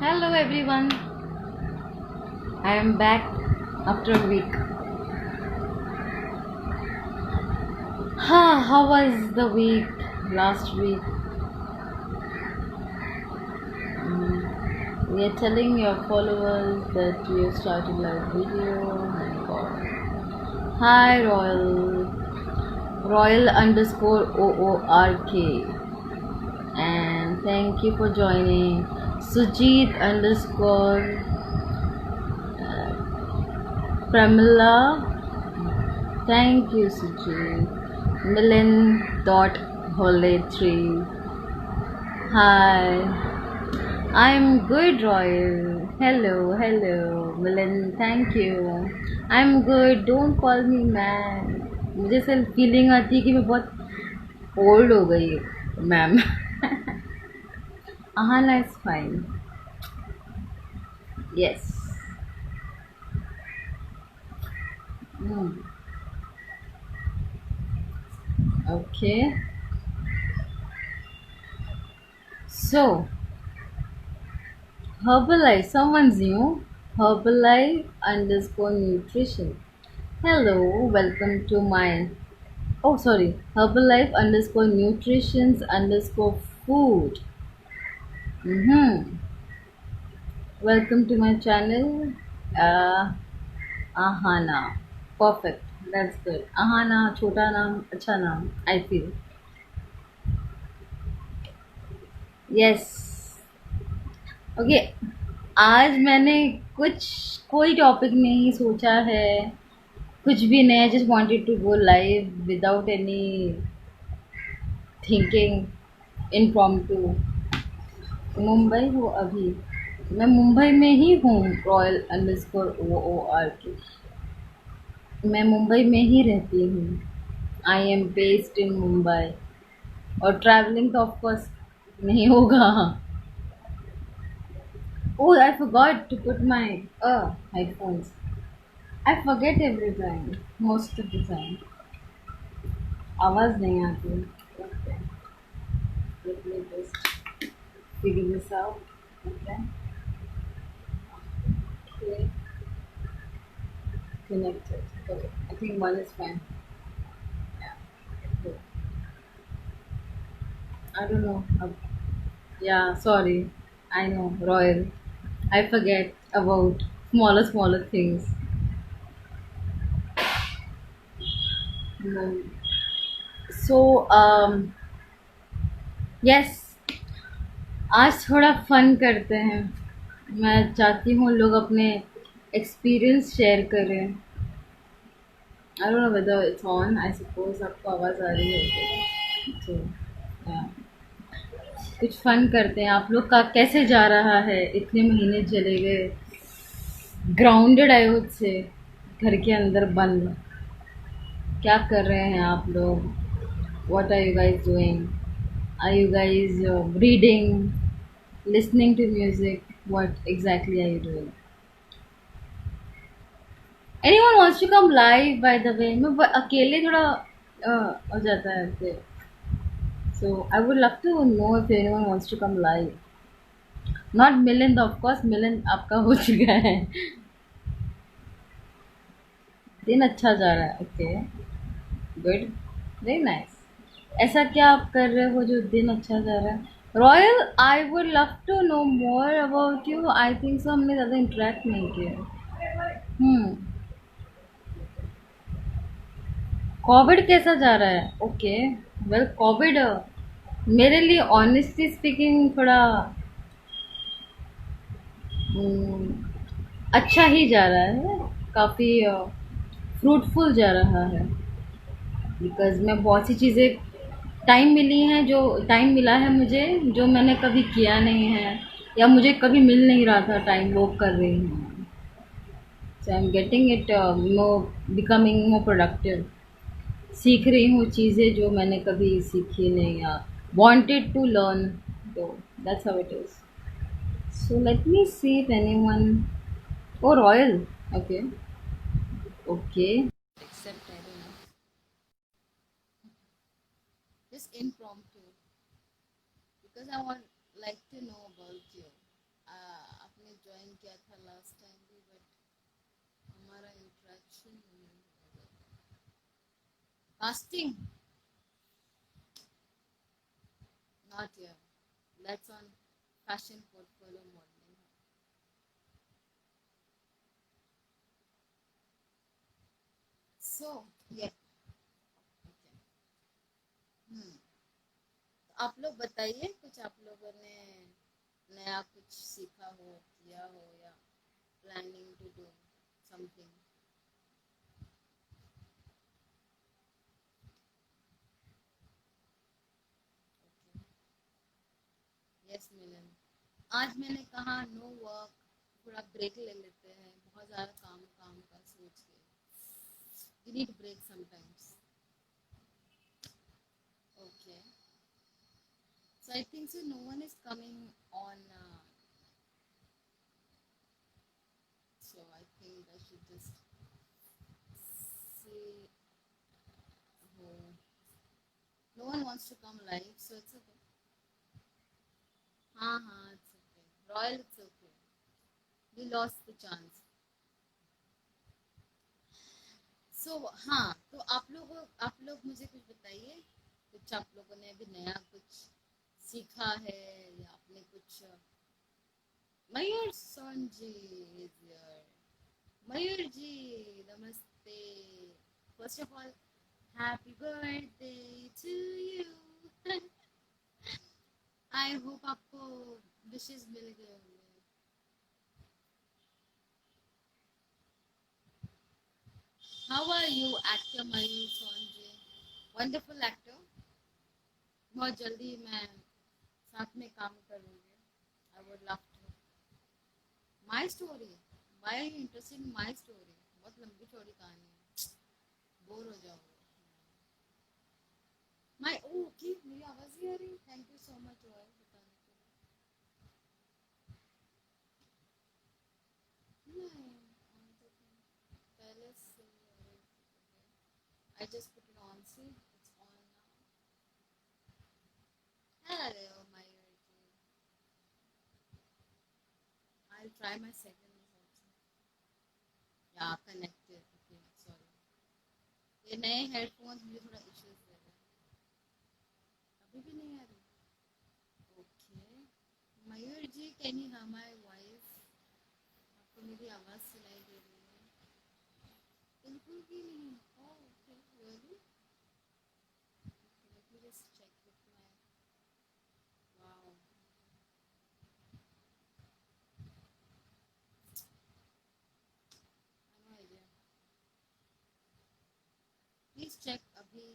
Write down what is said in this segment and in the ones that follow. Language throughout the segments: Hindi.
Hello everyone, I am back after a week. How was the week last week? We are telling your followers that we have started live video. Oh my god. Hi Royal underscore OORK, and thank you for joining. Sujit underscore Pramila, thank you Sujit. Milan dot Hole 3. Hi, I'm good, Royal. Hello, Milan. Thank you. I'm good. Don't call me man. मुझे सिर्फ फीलिंग आती है कि मैं बहुत ओल्ड हो गई हूँ ma'am. Ahana is fine. Yes. Hmm. Okay. So, Herbalife. Someone's new. Herbalife underscore nutrition. Hello. Welcome to my sorry, Herbalife underscore nutritions underscore food. Mm-hmm. Welcome to my channel. Uh, Ahana. Perfect. That's good. Ahana, छोटा नाम, अच्छा नाम. I feel. Yes. Okay. आज मैंने कुछ कोई टॉपिक नहीं सोचा है, कुछ भी नहीं. Just wanted to go live without any thinking, impromptu. Mumbai हो अभी. मैं मुंबई में ही हूँ. Royal underscore OORK. मैं मुंबई में ही रहती हूँ. I am based in Mumbai. और ट्रैवलिंग तो ऑफकोर्स नहीं होगा. Oh, I forgot to put my headphones. I forget every time, most of the time. आवाज़ नहीं आती. Okay, let me just figure this out. Okay, connected. Okay, I think one is fine. Yeah, good. I don't know. Yeah, sorry. I know, Royal. I forget about smaller things. Mm. So, yes, आज थोड़ा फन करते हैं. मैं चाहती हूँ लोग अपने एक्सपीरियंस शेयर करें. आई don't know whether it's on. I suppose आपको आवाज़ आ रही होगी. तो कुछ फन करते हैं. आप लोग का कैसे जा रहा है? इतने महीने चले गए. ग्राउंडेड आई वुड से, घर के अंदर बंद. क्या कर रहे हैं आप लोग? What are you guys doing? Are you guys reading, listening to music? What exactly are you doing? Anyone wants to come live, by the way? मैं अकेले थोड़ा हो जाता है ऐसे. So I would love to know if anyone wants to come live. Not Milind, of course. Milind आपका हो चुका है. दिन अच्छा जा रहा है. Okay, good, very nice. ऐसा क्या आप कर रहे हो जो दिन अच्छा जा रहा है? Royal, I would love to know more about you. I think so हमने ज़्यादा इंटरेक्ट नहीं किया. हम्म. कोविड कैसा जा रहा है? ओके, वेल कोविड मेरे लिए ऑनेस्टली स्पीकिंग थोड़ा हम्म, अच्छा ही जा रहा है. काफ़ी फ्रूटफुल जा रहा है. बिकॉज़ मैं बहुत सी चीज़ें टाइम मिली हैं, जो टाइम मिला है मुझे, जो मैंने कभी किया नहीं है या मुझे कभी मिल नहीं रहा था टाइम, वो कर रही हूँ. So I am getting it more, becoming more productive. सीख रही हूँ चीज़ें जो मैंने कभी सीखी नहीं या wanted to learn. So that's how it is. So let me see if anyone. Oh, Royal. Okay. Okay. Except I don't know. Just impromptu. Because I want like to know about you. आपने ज्वाइन किया था लास्ट टाइम भी, बट हमारा इंटरेक्शन नहीं हुआ। Fasting not here, that's on fashion portfolio modeling. So yeah, okay. हम्म, आप लोग बताइए कुछ, आप लोगों ने नया कुछ सीखा हो, किया हो, या planning to do something. Yes Milan, आज मैंने कहा नो वर्क, थोड़ा ब्रेक ले लेते हैं, बहुत ज़्यादा काम काम का सोच के, you need break sometimes. Okay, so I think so no one is coming on, so I think I should just say who. No one wants to come live, so it's okay. हाँ हाँ, it's okay. Royal, it's okay. We lost the chance. So हाँ, तो आप लोग मुझे कुछ बताइए, कुछ आप लोगों ने अभी नया कुछ सीखा है, या आपने कुछ। मयूर सोन जी is here. मयूर जी नमस्ते. First of all, happy birthday to you. I hope आपको wishes मिल गए होंगे. How are you, actor Mayur Son ji? Wonderful actor. बहुत जल्दी मैं साथ में काम करूँगी. I would love to. My story. Why are you interested in my story? बहुत लंबी चौड़ी कहानी है. बोर हो जाओगे. My okay, मेरी आवाज़ ही आ रही. Thank you so much royal बताने के लिए. नहीं, पहले से I just put it on. See, it's on now. Hello, my I'll try my second also. Yeah, connected. Okay, sorry. ये नए हेडफोन्स मुझे थोड़ा इश्यूज दे रहे हैं. अभी भी नहीं आ रही. Okay. Mayur ji, can you hear my voice? आपको मेरी आवाज़ सुनाई दे रही है? बिल्कुल भी नहीं. Okay, really? Let me just check with my. Wow, no idea. Please check अभी.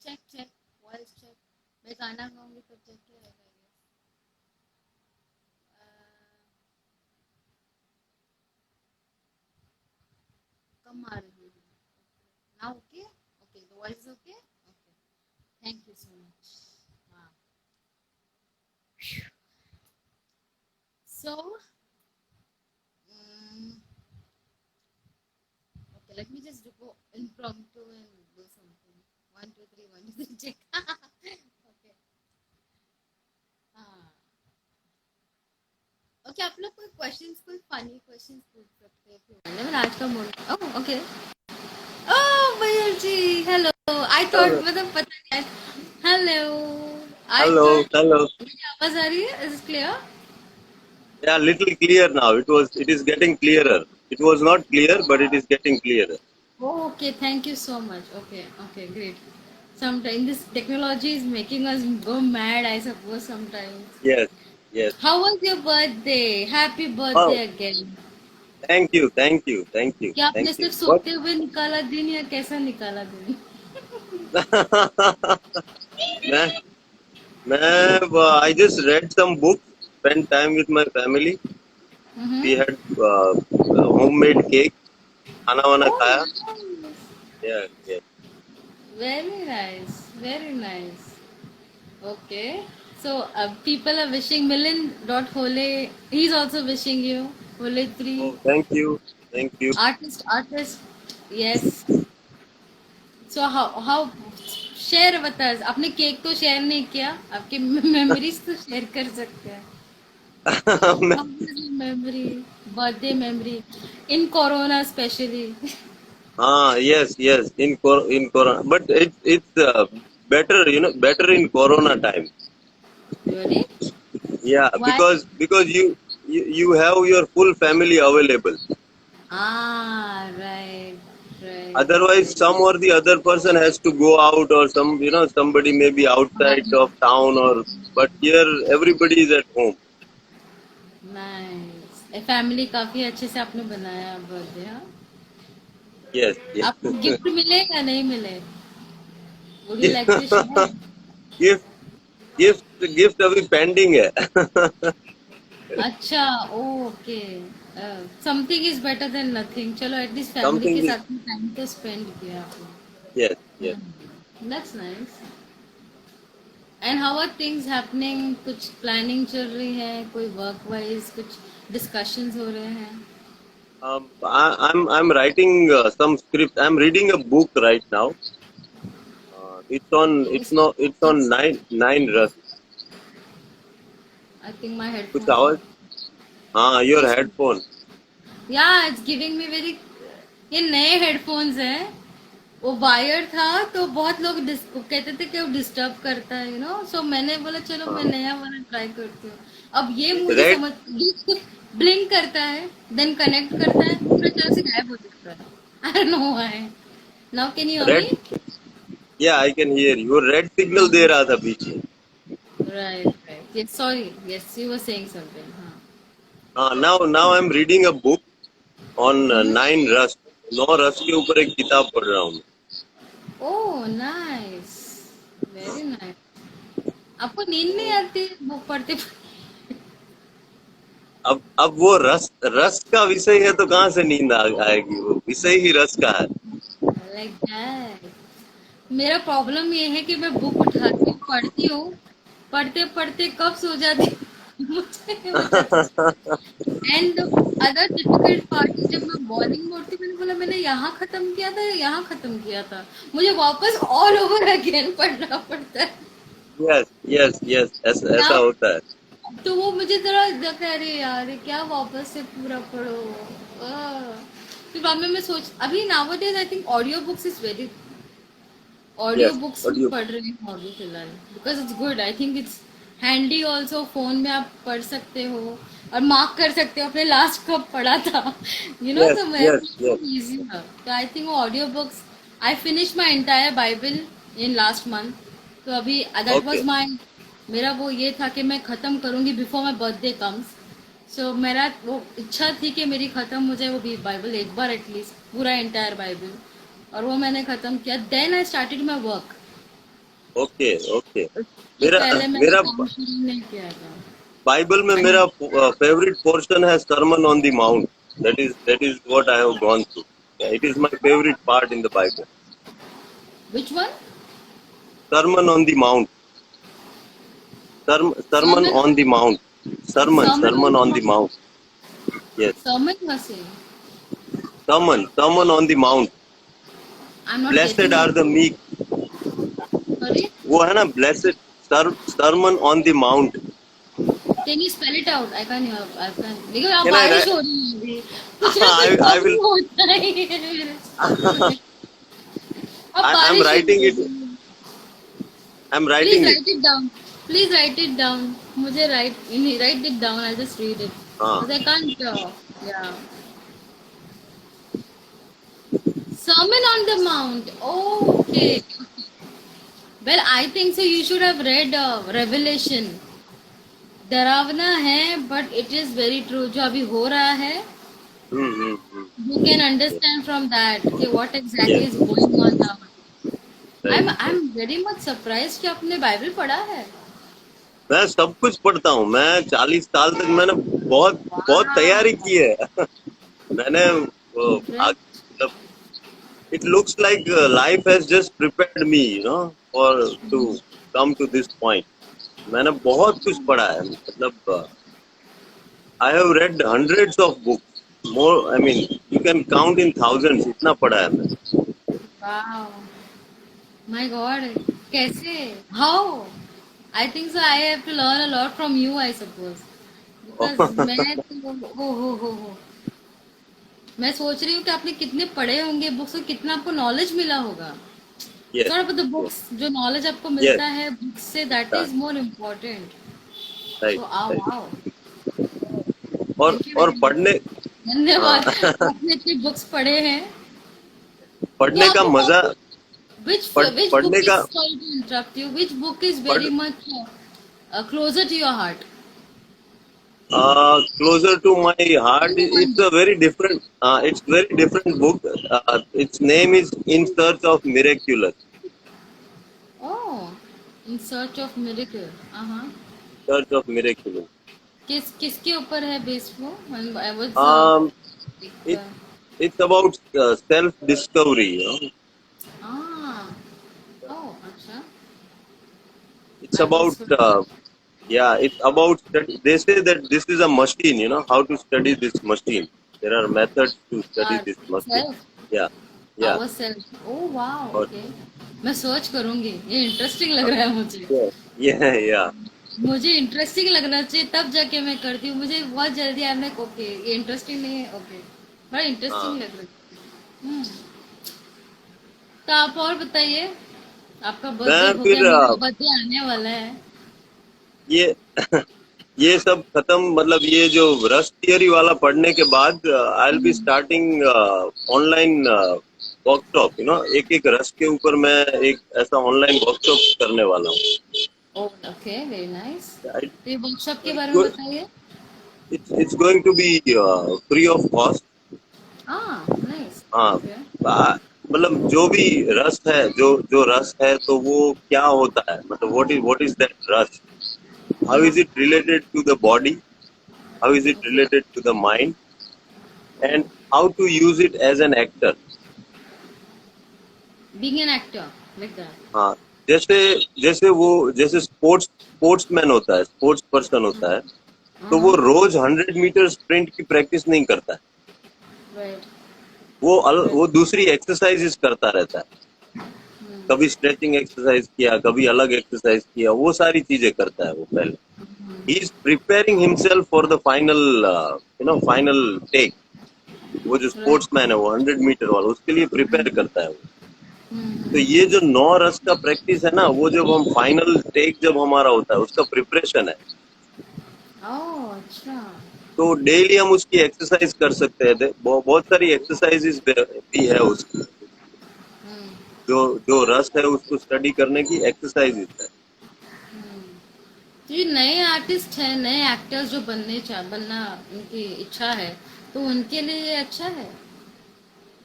Check check, voice check. मैं गाना गाऊंगी तब चेक किया रहेगा. कम आ रही है. Now okay. Okay, the voice is okay. Okay, thank you so much. हाँ. So, okay, let me just go impromptu and do something. 1, 2, 3, 1, 2, 3, check. Okay. हाँ. Okay, आप लोग कोई क्वेश्चंस, कोई फनी क्वेश्चंस पूछ सकते हैं फिर. लेकिन आज का mood. Oh okay. Oh Mayur ji, hello. I thought Hello, मतलब पता नहीं. Hello. I hello, thought. hello. मेरी आवाज आ रही है? Is clear? Yeah, little clear now. It is getting clearer. It was not clear, but it is getting clearer. Oh, okay, thank you so much. Okay, okay, great. Sometimes this technology is making us go mad, I suppose, sometimes. Yes, yes. How was your birthday? Happy Oh, birthday again. thank you, thank you, thank you, क्या thank आपने you. सिर्फ What? सोते हुए निकाला दिन, या कैसा निकाला दिन? Man, I just read some books, spent time with my family. We Mm-hmm. had homemade cake, खाना वाना Oh, खाया. nice. Yeah, yeah. Very nice. Very nice. Okay. So, people are wishing Milan dot Hole. He's also wishing you. Hole 3. Oh, thank you, thank you. Artist. Yes. So how share बता. आपने केक तो शेयर नहीं किया, आपके मेमोरीज तो शेयर कर सकते हैं. मैं How was memory, birthday memory, in Corona especially. Yes, yes. In Corona, but it's better, better in Corona time. Really? Yeah, Why? because you have your full family available. Ah, right, right, Otherwise, right. some or the other person has to go out, or somebody may be outside Right. of town, or but here everybody is at home. Nice family काफी अच्छे से आपने बनाया बर्थडे हाँ Yes, yes. आपको गिफ्ट मिले या नहीं मिले would you like to share gift gift अभी पेंडिंग है. अच्छा okay something is better than nothing चलो एटलीस्ट फैमिली के Something is साथ में टाइम तो स्पेंड किया yes, yes. आपने that's nice and how are things happening कुछ प्लानिंग चल रही है कोई वर्क वाइज कुछ डिस्कशंस हो रहे हैं I'm writing some script. I'm reading a book right now. It's इस no it's on nine rust. I think my कुछ हेडफोन्स आवाज. हाँ, your प्लीज headphone. या इट्स गिविंग मी वेरी ये नए हेडफोन्स हैं वो वायर था तो बहुत लोग कहते थे कि वो डिस्टर्ब करता है सो मैंने बोला चलो मैं हाँ. नया वाला ट्राई करती हूँ अब ये मुझे Red समझ ब्लिंक करता है देन कनेक्ट करता है पूरा तरह से गायब हो जाता है आई don't know why now can you here red. Me Yeah, I can hear you. Red signal दे रहा था बीच में. Right right yes sorry yes you were saying something हाँ Now I'm reading a book on hmm nine rust. नौ रस के ऊपर एक किताब पढ़ रहा हूँ. ओह नाइस वेरी नाइस आपको नींद नहीं आती बुक पढ़ते अब वो रस का विषय है तो कहाँ से नींद आएगी. वो विषय ही रस का है. लाइक दैट मेरा प्रॉब्लम ये है कि मैं बुक उठाती हूँ पढ़ती हूँ पढ़ते पढ़ते कब सो जाती हूँ मुझे नहीं बताती एंड अदर डिफिकल्ट पार्ट जब मैं मॉर्निंग में उठती मैंने बोला मैंने यहाँ खत्म किया था या यहाँ खत्म किया था मुझे वापस ऑल ओवर अगेन पढ़ना पड़ता है यस, यस, यस. ऐसा ना होता है. तो वो मुझे जरा लगता है अरे यार ये क्या वापस से पूरा पढ़ो आह। फिर बाद में मैं सोच अभी nowadays I think audio books is very audio yes. Books में ऑडियो. पढ़ रही हूँ अभी फिलहाल because it's good I think it's handy also phone में आप पढ़ सकते हो और मार्क कर सकते हो अपने लास्ट कब पढ़ा था यस, तो मैं यस, यस. इजी था तो आई थिंक वो audio books I finish my entire Bible in last month तो अभी दैट वाज ओके. माई मेरा वो ये था कि मैं खत्म करूंगी before my birthday comes so मेरा वो इच्छा थी कि मेरी खत्म हो जाए वो भी बाइबल एक बार एटलीस्ट पूरा एंटायर बाइबल और वो मैंने खत्म किया then I started my work okay, okay. उसके मेरा पहले मैंने मेरा काम शुरू नहीं किया था बाइबल में एंड मेरा फेवरेट पोर्शन है sermon on the Mount. That is what I have gone through. Yeah, it is my favorite part in the Bible. Which one Sermon on the Mount. Sermon sermon on the Mount. Sermon Sermon on the Mount. Yes. Sermon वसे Sermon on the Mount. I am not Blessed getting are the meek. Sorry वो है ना blessed. Sermon on the Mount. Can you spell it out I can देखो आप Can I बारिश write? हो रही है अभी कुछ ना कुछ I will. प्रॉब्लम होता ही है मेरे साथ अब I'm बारिश शुरू writing हो it. गई है I'm please writing it. Write it down please write it down मुझे write it down I just read it हाँ. बिकॉज़ आई कांट या Sermon on the Mount. Okay. Well, I think so. You should have read Revelation. डरावना है but it is very true जो अभी हो रहा है Hmm. You can understand from that कि what exactly Yes. Is going on now Right. I am very much surprise कि आपने बाइबल पढ़ा है मैं सब कुछ पढ़ता हूँ. मैं 40 साल तक मैंने बहुत बहुत तैयारी वाह की है. मैंने मतलब it looks like life has just prepared me, for to come to this point. मैंने बहुत कुछ पढ़ा है. मतलब I have read hundreds of books. More, I mean, you can count in thousands. इतना पढ़ा है मैंने. वाह माय गॉड कैसे how I think so I have to learn a lot from you I suppose because मैं तो हो मैं सोच रही हूँ कि आपने कितने पढ़े होंगे बुक्स और कितना आपको नॉलेज मिला होगा। Yes, sorry the yes, books जो नॉलेज आपको यस, मिलता है बुक्स से that is more important. Right, so आओ राइट। आओ। थैंक यू और वेरी मच। पढ़ने, धन्यवाद। हाँ, आपने इतनी बुक्स पढ़े हैं। तो पढ़ने का आपको मजा, which पढ़ने book is, का, sorry to interrupt you, which book is पढ़ very much closer to your heart? closer to my heart. Only one It's book. a very different. It's very different book. Its name is In Search of Miraculous. Oh, In Search of Miracle. हाँ। Search of Miraculous. किसके ऊपर है बेस वो? I was Um, like, it it's about self discovery. ah, oh, अच्छा। It's I will about study. yeah. It's about they say that this is a machine. How to study this machine. There are methods to study this machine. Self, Yeah, yeah. our self. Oh wow, Or, okay. मैं सर्च करूंगी, ये इंटरेस्टिंग लग रहा है मुझे। yeah, yeah, yeah. मुझे इंटरेस्टिंग लगना चाहिए तब जाके मैं करती हूँ। मुझे बहुत जल्दी आई एम लाइक ओके ये इंटरेस्टिंग नहीं है, ओके बड़ा हाँ, इंटरेस्टिंग लग रहा है। तो आप और बताइए, आपका बर्थडे मैं हो गया, फिर मेरा बर्थडे आने वाला है। ये ये सब खत्म, मतलब ये जो रस थियरी वाला पढ़ने के बाद I will be starting online workshop. एक एक रस के ऊपर मैं एक ऐसा ऑनलाइन वर्कशॉप करने वाला हूँ। Okay very nice. Right? तो ये वर्कशॉप के So बारे में बताइए। it's going to be free of cost। हाँ नाइस। हाँ, ओके। मतलब जो भी रस है, जो जो रस है, तो वो क्या होता है, मतलब what is that रस, how is it related to the body, how is it okay related to the mind, and how to use it as an actor। Being an actor like that. हाँ, जैसे जैसे स्पोर्ट्समैन होता है, स्पोर्ट्स पर्सन होता है, तो वो रोज 100 मीटर स्प्रिंट की प्रैक्टिस नहीं करता है। Right right. वो दूसरी एक्सरसाइजेस करता रहता है। कभी स्ट्रेचिंग एक्सरसाइज किया, कभी अलग एक्सरसाइज किया, वो सारी चीजें करता है वो पहले। He is preparing himself for the final take. वो जो राइट। स्पोर्ट्समैन है, वो 100 मीटर वाला, उसके लिए प्रिपेयर करता है वो। तो ये जो 9 रस का प्रैक्टिस है ना, वो जब हम फाइनल टेक जब हमारा होता है, उसका प्रिपरेशन है। ओह अच्छा। तो डेली हम उसकी एक्सरसाइज कर सकते हैं। बहुत सारी एक्सरसाइजेस भी है उसकी। हम्म जो जो रस है उसको स्टडी करने की एक्सरसाइजेस है। तो ये नए आर्टिस्ट हैं, नए एक्टर्स जो बनना उनकी इच्छा है, तो उनके लिए ये अच्छा है।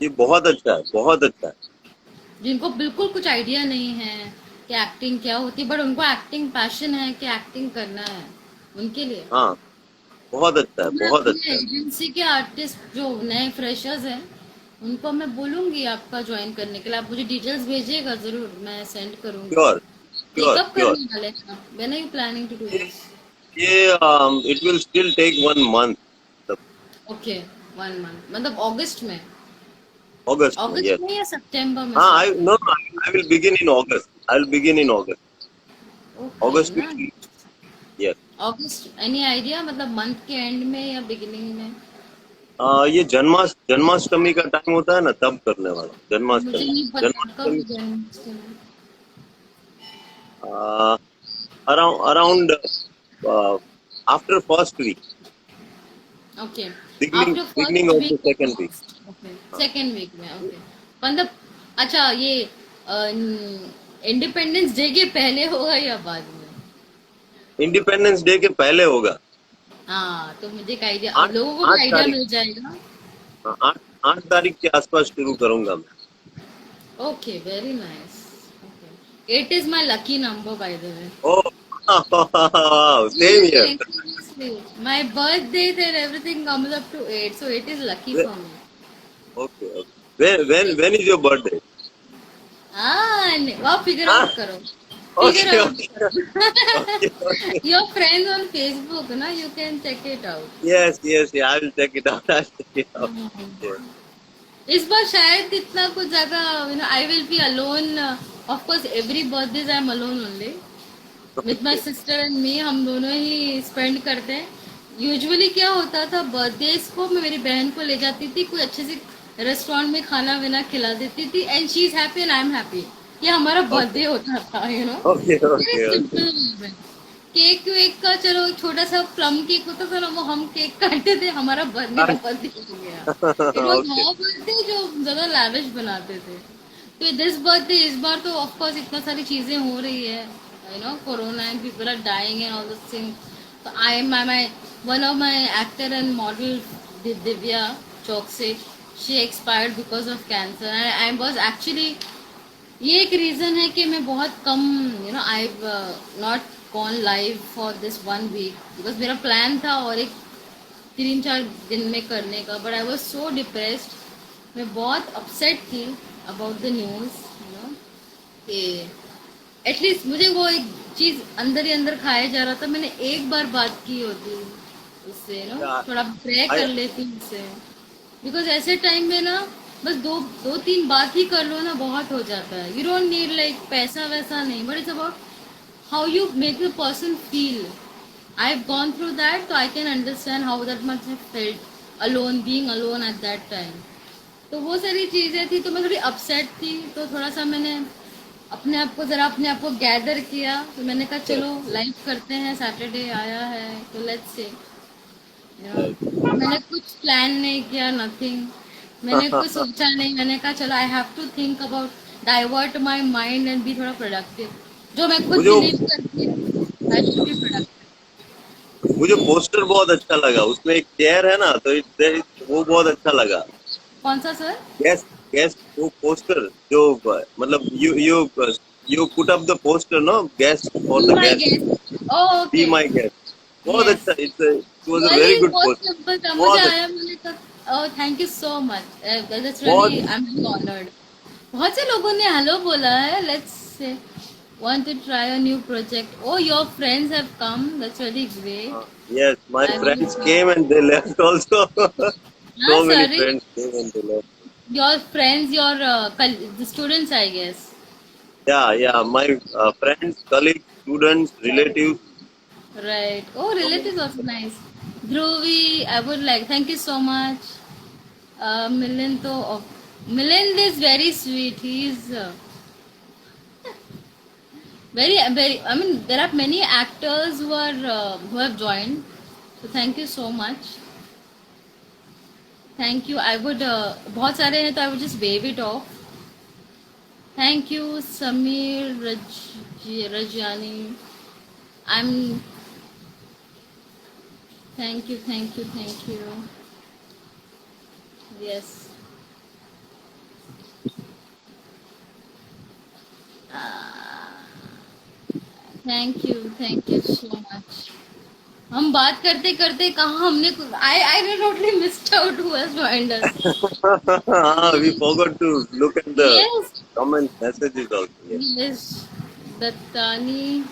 ये बहुत अच्छा है, बहुत अच्छा है। जिनको बिल्कुल कुछ आइडिया नहीं है कि एक्टिंग क्या होती है, बट उनको एक्टिंग पैशन है कि एक्टिंग करना है, उनके लिए। हाँ, बहुत अच्छा है, तो मैं बहुत अपने अच्छा है। एजेंसी के आर्टिस्ट जो नए फ्रेशर्स हैं उनको मैं बोलूंगी आपका ज्वाइन करने के लिए। आप मुझे डिटेल्स भेजिएगा जरूर, मैं सेंड करूंगी। श्योर, तो ये श्योर, कब श्योर। करने वाले हैं आप? When are you planning to do this? ये it will still take 1 month. Okay 1 month मतलब अगस्त में? अगस्त में, अगस्त यस। में या सितंबर में हाँ, स्टार्ट आई होगा? No, I will begin in August, I will begin in August. Okay अगस्त ना। में, यस। अगस्त एनी आइडिया मतलब मंथ के एंड में या बिगिनिंग में? ये जन्माष्टमी का टाइम होता है ना, तब करने वाला हूँ। मुझे जन्माष्टमी, नहीं पता कब जन्माष्टमी, है Janmashtami. Around after first week, okay beginning after beginning first of the week second of week. अगस्त। ओके सेकेंड वीक में। ओके मतलब अच्छा ये इंडिपेंडेंस डे के पहले होगा या बाद में? इंडिपेंडेंस डे के पहले होगा। हाँ तो मुझे एक आइडिया, आठ लोगों को भी आठ आइडिया तारीख मिल जाएगा। हाँ, 8 तारीख के आसपास शुरू करूंगा मैं। Okay very nice. Okay 8 is my lucky number by the way. Oh, same here. Seriously, seriously. My birth date and everything comes up to 8, so it is lucky Whe- for me. Okay, okay. When is your birthday? Wow, figure Ah, out karo. Figure okay, out okay, karo. okay, okay. Your friends on Facebook, na, you can check it out. Yes, yes, yeah. I will check it out. I'll check it out. Yes. इस बार शायद इतना कुछ ज्यादा I will be alone. Of course every birthday I am alone only with my Okay. Sister and me, हम दोनों ही स्पेंड करते हैं। यूजुअली क्या होता था, बर्थडेज को मैं मेरी बहन को ले जाती थी, कोई अच्छे से रेस्टोरेंट में खाना वाना खिला देती थी, and she is happy and I am happy. ये हमारा ओके बर्थडे होता था, okay very okay okay. Simple. Cake वेक का चलो, छोटा सा प्लम केक होता था ना, वो हम केक काटते थे, हमारा मेरा बर्थडे हो गया। It was okay. हाँ बर्थडे जो ज्यादा लाविश बनाते थे। तो दिस बर्थडे, इस बार तो ऑफ कोर्स इतना सारी चीजें हो रही है, corona and people are dying and all this thing. तो I my one of my actor and model Divya Chouksey, she expired because of cancer. I was actually, ये एक रीजन है कि मैं बहुत कम, I not gonna live for this 1 week, because मेरा प्लान था और एक 3-4 दिन में करने का, but I was so depressed. मैं बहुत अपसेट थी अबाउट द न्यूज़, कि एटलीस्ट मुझे वो एक चीज अंदर ही अंदर खाया जा रहा था, मैंने एक बार बात की होती उससे, Yeah, थोड़ा प्रे I कर लेती उससे। बिकॉज ऐसे टाइम में ना, बस दो दो तीन बात ही कर लो ना, बहुत हो जाता है। यू डोंट नीड लाइक पैसा वैसा नहीं, but it's about how you make the person feel. I've gone through that, so I can understand how that must have felt alone, being alone at that time. तो वो सारी चीजें थी, तो मैं थोड़ी अपसेट थी, तो थोड़ा सा मैंने अपने आप को गैदर किया, तो मैंने कहा चलो लाइव करते हैं, सैटरडे आया है तो लेट्स से। मैंने कुछ प्लान नहीं किया, नथिंग, मैंने कुछ सोचा नहीं, मैंने कहा चलो I have to think about, divert my mind and be थोड़ा प्रोडक्टिव, जो मैं खुद मुझे बिलीव करती हूँ, आई शुड बी प्रोडक्टिव। मुझे पोस्टर बहुत अच्छा लगा, उसमें एक चेयर है ना, तो वो बहुत अच्छा लगा। कौन सा सर? गैस गैस वो पोस्टर जो मतलब you put up the poster no, guess for be the my guess, guest. Okay. Be my guess. बहुत यस। अच्छा, इट वाज अ वही वेरी गुड बहुत पोस्टर। सिंपल था, मुझे बहुत आया, अच्छा। मैंने कहा oh thank you so much, that's really, बहुत आई एम रियली ऑनर्ड। बहुत से लोगों ने हेलो बोला है, let's say want to try a new project. Oh, your friends have come. That's really great. Yes, my I will friends be. Came and they left also. Ah, so many sorry. Friends came and they left. Your friends, your the students, I guess. Yeah, my friends, colleagues, students, relatives, Right. Oh, so many relatives also people. nice. Dhruvi, I would like. Thank you so much. Milind, Milind is very sweet. He's very. I mean, there are many actors who have joined. So thank you so much. Thank you. I would. बहुत सारे हैं, तो I would just wave it off. Thank you, Samir Rajani. I'm. Thank you. Thank you. Thank you. Yes. Uh, Thank you. Thank you so much. हम बात करते करते कहाँ हमने, I totally missed out who has joined us. We forgot to look at the yes. comment messages also. Yes. Yes. Dattani,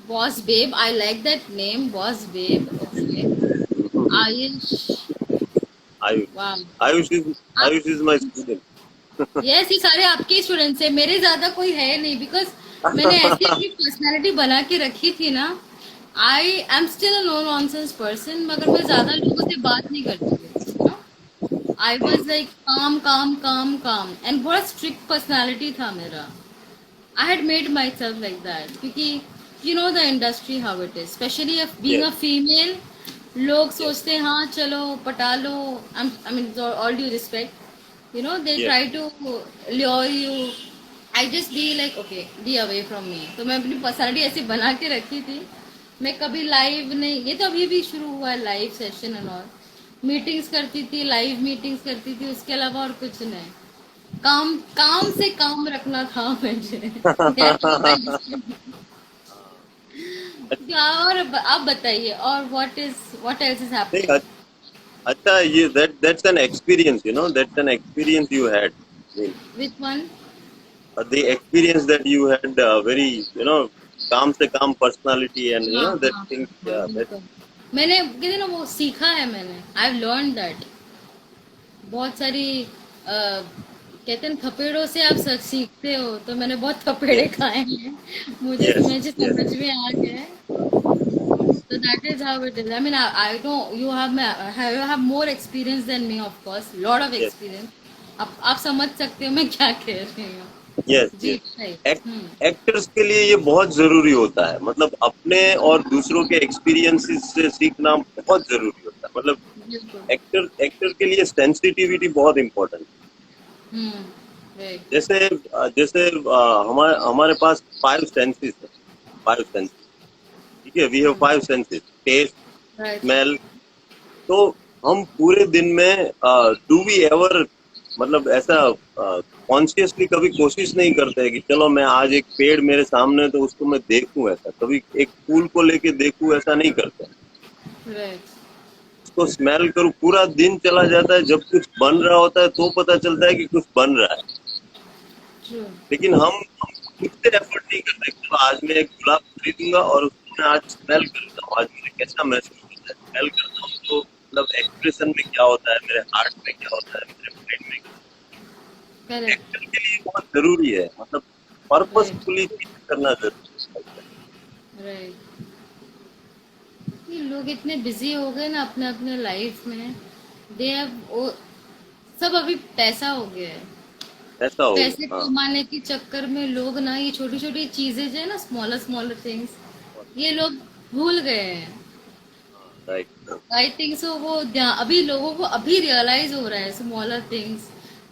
boss babe, I like that name, boss babe. Okay. Ayush. Ayush. वाह। Ayush is आप, Ayush is my student. Yes, ये सारे आपके स्टूडेंट्स हैं, मेरे ज्यादा कोई है नहीं, बिकॉज मैंने ऐसी अपनी पर्सनालिटी बना के रखी थी ना। I am still a no nonsense person, मगर मैं ज्यादा लोगों से बात नहीं करती थी, आई वॉज लाइक काम काम काम काम, एंड बहुत स्ट्रिक्ट पर्सनालिटी था मेरा। I had made myself like that, क्योंकि you know the industry how it is, specially being Yes, a female. लोग yes, सोचते हैं हाँ चलो पटा लो, I mean all due respect, they yes. try to lure you. I just be like okay, be away from me। तो मैं अपनी पर्सनालिटी ऐसी बना के रखी थी। मैं कभी लाइव नहीं, ये तो अभी भी शुरू हुआ है live session and all, meetings करती थी, लाइव मीटिंग्स करती थी, उसके अलावा और कुछ नहीं। काम काम से काम रखना था मुझे। That was my mission। और आप बताइए, और what else is नहीं, happening? अच्छा, ये that's an experience, that's an experience you had. I mean, Which one? the experience that you had, very, calm se calm personality, and हाँ that हाँ thing, हाँ, yeah, that बिल्कुल। मैंने कहते ना वो सीखा है मैंने, आई हैव लर्न दैट। बहुत सारी कहते हैं थपेड़ों से आप सच सीखते हो, तो मैंने बहुत थपेड़े yes, खाए हैं, yes, मुझे yes. समझ में आ गया है। So that is how it is. I mean, I know you have more experience than me, of course. Lot of yes experience. आप समझ सकते हो मैं क्या कह रही यस हूँ जी यस सही एक्टर्स के लिए ये बहुत जरूरी होता है, मतलब अपने और दूसरों के एक्सपीरियंसेस से सीखना बहुत जरूरी होता है, मतलब बिल्कुल एक्टर एक्टर के लिए सेंसिटिविटी बहुत इम्पोर्टेंट है। हम्म राइट जैसे जैसे हमारे हमारे पास फाइव सेंसेस है, फाइव सेंसेस, ठीक है, we have five senses, taste, right smell. तो हम पूरे दिन में डू वी एवर, मतलब ऐसा कॉन्शियसली कभी कोशिश नहीं करते कि चलो मैं आज एक पेड़ मेरे सामने है तो उसको मैं देखूं, ऐसा कभी एक फूल को लेके देखूं, ऐसा नहीं करते। राइट उसको स्मेल करूं, पूरा दिन चला जाता है, जब कुछ बन रहा होता है तो पता चलता है कि कुछ बन रहा है। ट्रू लेकिन हम खुद से एफर्ट नहीं करते, चलो आज मैं एक गुलाब खरीदूंगा और उसको मैं आज स्मेल करता हूँ, आज मुझे कैसा महसूस होता है, स्मेल करता हूँ तो मतलब एक्सप्रेशन में क्या होता है, मेरे हार्ट में क्या होता है, मेरे माइंड में क्या होता है। करेक्ट एक्टर के लिए बहुत जरूरी है, मतलब राइट पर्पसफुली चीज करना जरूरी है। राइट ये लोग इतने बिजी हो गए ना अपने अपने लाइफ में दे हैव सब अभी पैसा हो गया है ऐसा हो पैसे गया, हाँ। कमाने के चक्कर में लोग ना ये छोटी छोटी चीजें जो है ना स्मॉलर स्मॉलर थिंग्स ये लोग भूल गए हैं राइट। आई थिंक सो अभी लोगों को अभी रियलाइज हो रहा है स्मॉलर थिंग्स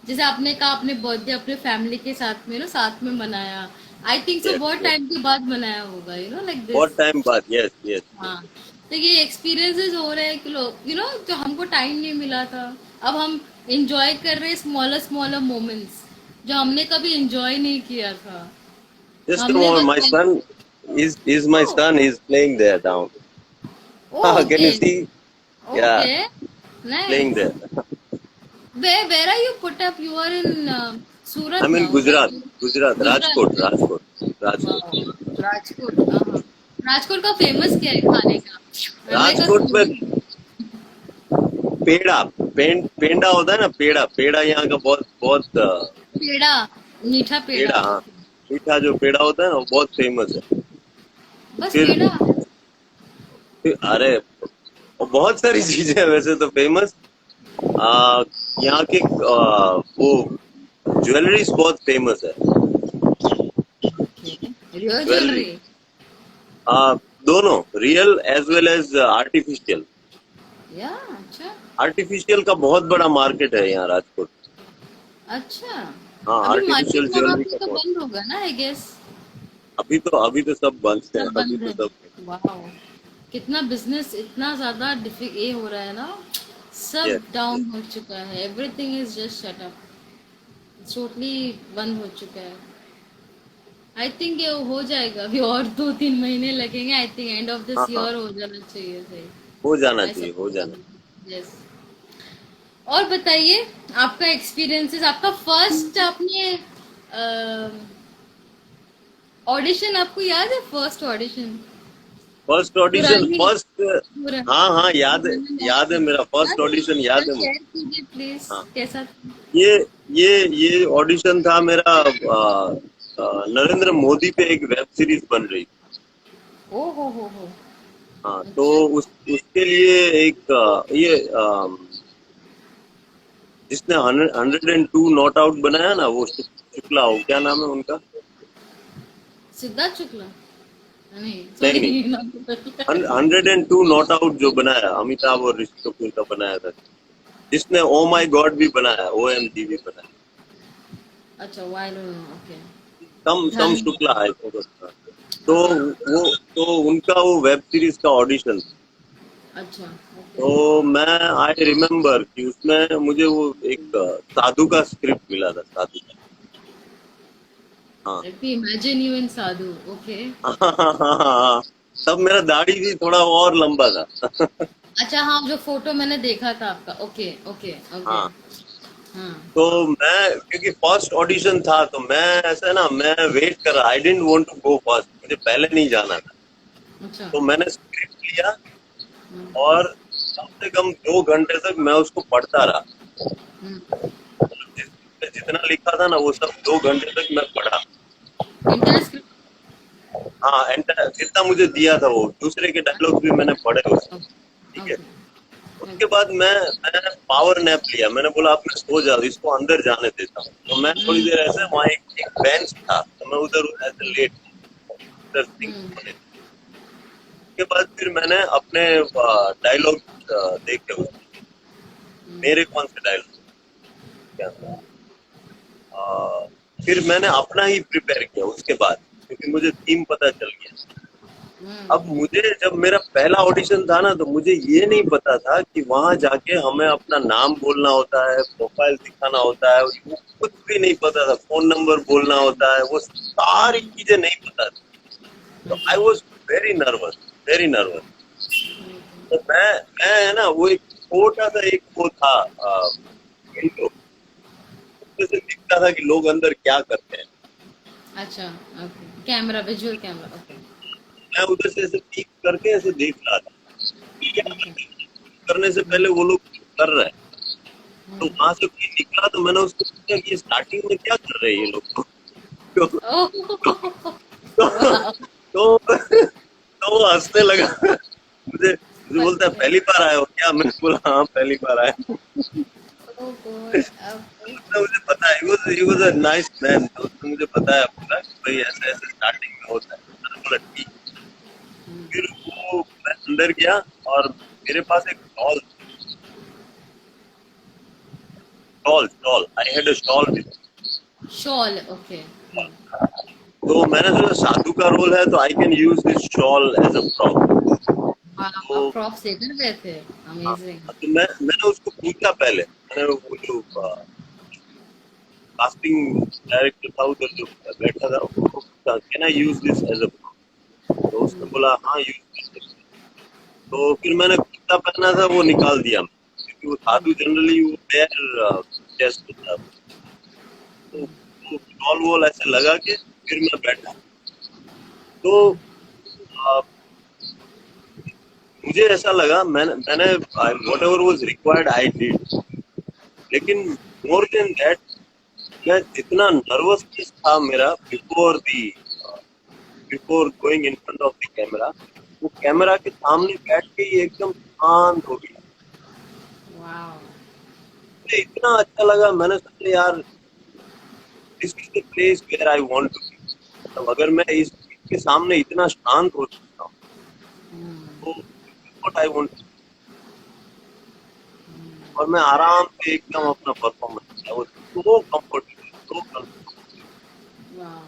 जैसे आपने कहा अपने बर्थडे अपने फैमिली के साथ में ना साथ में मनाया आई थिंक सो यस बहुत यस, टाइम के बाद मनाया होगा लाइक बहुत दिस टाइम बाद, यस यस यस। हाँ तो ये एक्सपीरियंसेस हो रहे हैं कि लोग जो हमको टाइम नहीं मिला था अब हम इंजॉय कर रहे हैं स्मॉलर स्मॉलर मोमेंट्स जो हमने कभी इंजॉय नहीं किया था जस्ट अ हमने मोमेंट, बस my son is my oh son is playing there down. Can okay you see? Yeah, okay playing nice there. where are you put up you are in Surat I'm in now right Gujarat, Gujarat, Gujarat Rajkot, right Rajkot, वाह Rajkot. राजकोट हाँ राजकोट का फेमस क्या है खाने का मैं का राजकोट में फूडी पेड़ा, पेंडा होता है ना, पेड़ा, पेड़ा यहाँ का बहुत बहुत पेड़ा मीठा पेड़ा पेड़ा, हाँ, मीठा जो पेड़ा होता है ना वो बहुत फेमस है। बस फिर, पेड़ा अरे और बहुत सारी चीजें हैं वैसे तो फेमस। यहाँ के वो ज्वेलरीज बहुत फेमस है। ओके रियल ज्वेलरी, ज्वेलरी दोनों real as well as artificial. या अच्छा आर्टिफिशियल का बहुत बड़ा मार्केट है यहाँ राजकोट। अच्छा हाँ, अभी आर्टिफिशियल मार्केट वहां ज्वेलरी पे का तो बहुत। बंद होगा ना आई गेस अभी तो सब बंद है, सब अभी बंद तो है सब। वाह कितना बिजनेस इतना ज्यादा ये हो रहा है ना यस सब डाउन हो चुका है everything is just shut up totally बंद हो चुका है आई थिंक ये हो जाएगा अभी और 2-3 महीने लगेंगे आई थिंक एंड ऑफ हाँ दिस हाँ, ईयर हो जाना चाहिए सही हो जाना ऐसा चाहिए, हो जाना। यस और बताइए आपका एक्सपीरियंसेस आपका फर्स्ट आपने ऑडिशन आपको याद है फर्स्ट ऑडिशन फर्स्ट ऑडिशन, पुरानी फर्स्ट, पूरा हाँ हाँ, याद है, मेरा फर्स्ट याद है ऑडिशन जरा याद है मुझे। शेयर कीजिए प्लीज हाँ, कैसा था ये ये ऑडिशन था मेरा, नरेंद्र मोदी पे एक वेब सीरीज बन रही थी। ओ हो हाँ, तो अच्छा उसके लिए एक ये जिसने 102 नॉट आउट बनाया ना, वो शुक्ला, हो क्या नाम है उनका? सिद्धार्थ शुक्ला नहीं नहीं सॉरी नहीं, नाम तो बदला। 102 नॉट आउट जो बनाया, अमिताभ और ऋषि कपूर का बनाया था, जिसने ओ माई गॉड भी बनाया, ओ एम जी भी बनाया। अच्छा why don't know okay some ध्यान नहीं शुक्ला दिया। है तो वो, तो उनका वो वेब सीरीज का ऑडिशन। अच्छा ओके तो मैं आई रिमेम्बर कि उसमें मुझे वो एक साधु का स्क्रिप्ट मिला था, साधु का। हाँ let me imagine you in Sadhu okay हाँ, तब मेरा दाढ़ी भी थोड़ा और लंबा था। अच्छा हाँ जो फोटो मैंने देखा था आपका ओके ओके ओके हाँ, हाँ तो मैं, क्योंकि फर्स्ट ऑडिशन था तो मैं ऐसा ना, मैं वेट कर रहा, I didn't want to go first, मुझे पहले नहीं जाना था। अच्छा तो मैंने स्क्रिप्ट लिया हम्म, और कम से कम 2 घंटे तक मैं उसको पढ़ता रहा। हम्म। जितना लिखा था ना वो सब 2 घंटे तक मैं पढ़ा। इंटरनेट हाँ एंटर जितना मुझे दिया था वो दूसरे के डायलॉग भी मैंने पढ़े उसमें, ठीक है। ओके उसके ओके। बाद मैंने पावर नैप लिया, मैंने बोला अब मैं सो जाऊँ, इसको अंदर जाने देता हूँ। तो मैं थोड़ी देर ऐसे वहाँ एक बेंच था तो मैं उधर ऐसे लेट उधर think होने। उसके बाद फिर मैंने अपने डायलॉग देखे उसमें, मेरे कौन से डायलॉग क्या था। फिर मैंने अपना ही प्रिपेयर किया उसके बाद, क्योंकि मुझे थीम पता चल गया। अब मुझे जब मेरा पहला ऑडिशन था ना तो मुझे ये नहीं पता था कि वहां जाके हमें अपना नाम बोलना होता है, प्रोफाइल दिखाना होता है, वो कुछ भी नहीं पता था, फोन नंबर बोलना होता है, वो सारी चीजें नहीं पता थी। तो I was very nervous, very nervous. तो मैं है ना वो एक छोटा सा एक वो था इंट्रो, उसमें से दिखता था कि लोग अंदर क्या करते हैं। अच्छा okay, camera visual camera okay. मैं उधर से ऐसे पीक करके ऐसे देख रहा था कि क्या ओके। करते हैं। करने से पहले वो लोग कर रहे हैं। तो वहां से कोई निकला तो मैंने उसको पूछा कि ये स्टार्टिंग में क्या कर रहे हैं ये लोग। तो ओह तो वाओ। तो, तो वो हंसने लगा। मुझे मुझे बोलता है पहली बार आए हो क्या, मैंने बोला हाँ पहली बार आया हूँ। ओह गॉड। तो मुझे पता है he was a nice man, तो उसने मुझे बताया पूरा कि भाई ऐसे ऐसे स्टार्टिंग में होता है। मैंने बोला ठीक। फिर वो मैं अंदर गया और मेरे पास एक stole, stole I had a stole. Shawl okay. तो मैंने सोचा साधु का रोल है तो I can use this shawl as a prop. वाह, तो आप प्रॉप्स देकर गए थे। हाँ, अमेजिंग। तो मैंने उसको पूछा पहले, मैंने वो जो कास्टिंग डायरेक्टर था उधर जो बैठा था उसको पूछा can I use this as a prop. तो उसने बोला हाँ यूज कर सकते। तो फिर मैंने कुर्ता पहना था वो निकाल दिया, क्योंकि वो साधु जनरली वो बेयर चेस्ट होता है। तो शॉल वॉल ऐसे लगा के फिर मैं बैठा। तो अ, मुझे ऐसा लगा मैंने what ever was required I did. लेकिन मोर देन दैट मैं जितना नर्वसनेस था मेरा before going in front of the camera, वो कैमरा के सामने बैठ के ही एकदम शांत हो गया। वाह। मुझे इतना अच्छा लगा, मैंने सोचा यार this is the place where I want to be. मतलब अगर मैं इस चीज के सामने इतना शांत हो सकता हूँ तो व्हाट आई वांट। और मैं आराम से एकदम अपना परफॉर्मेंस किया, वो सो कंफर्टेबल, सो कंफर्टेबल। वाह।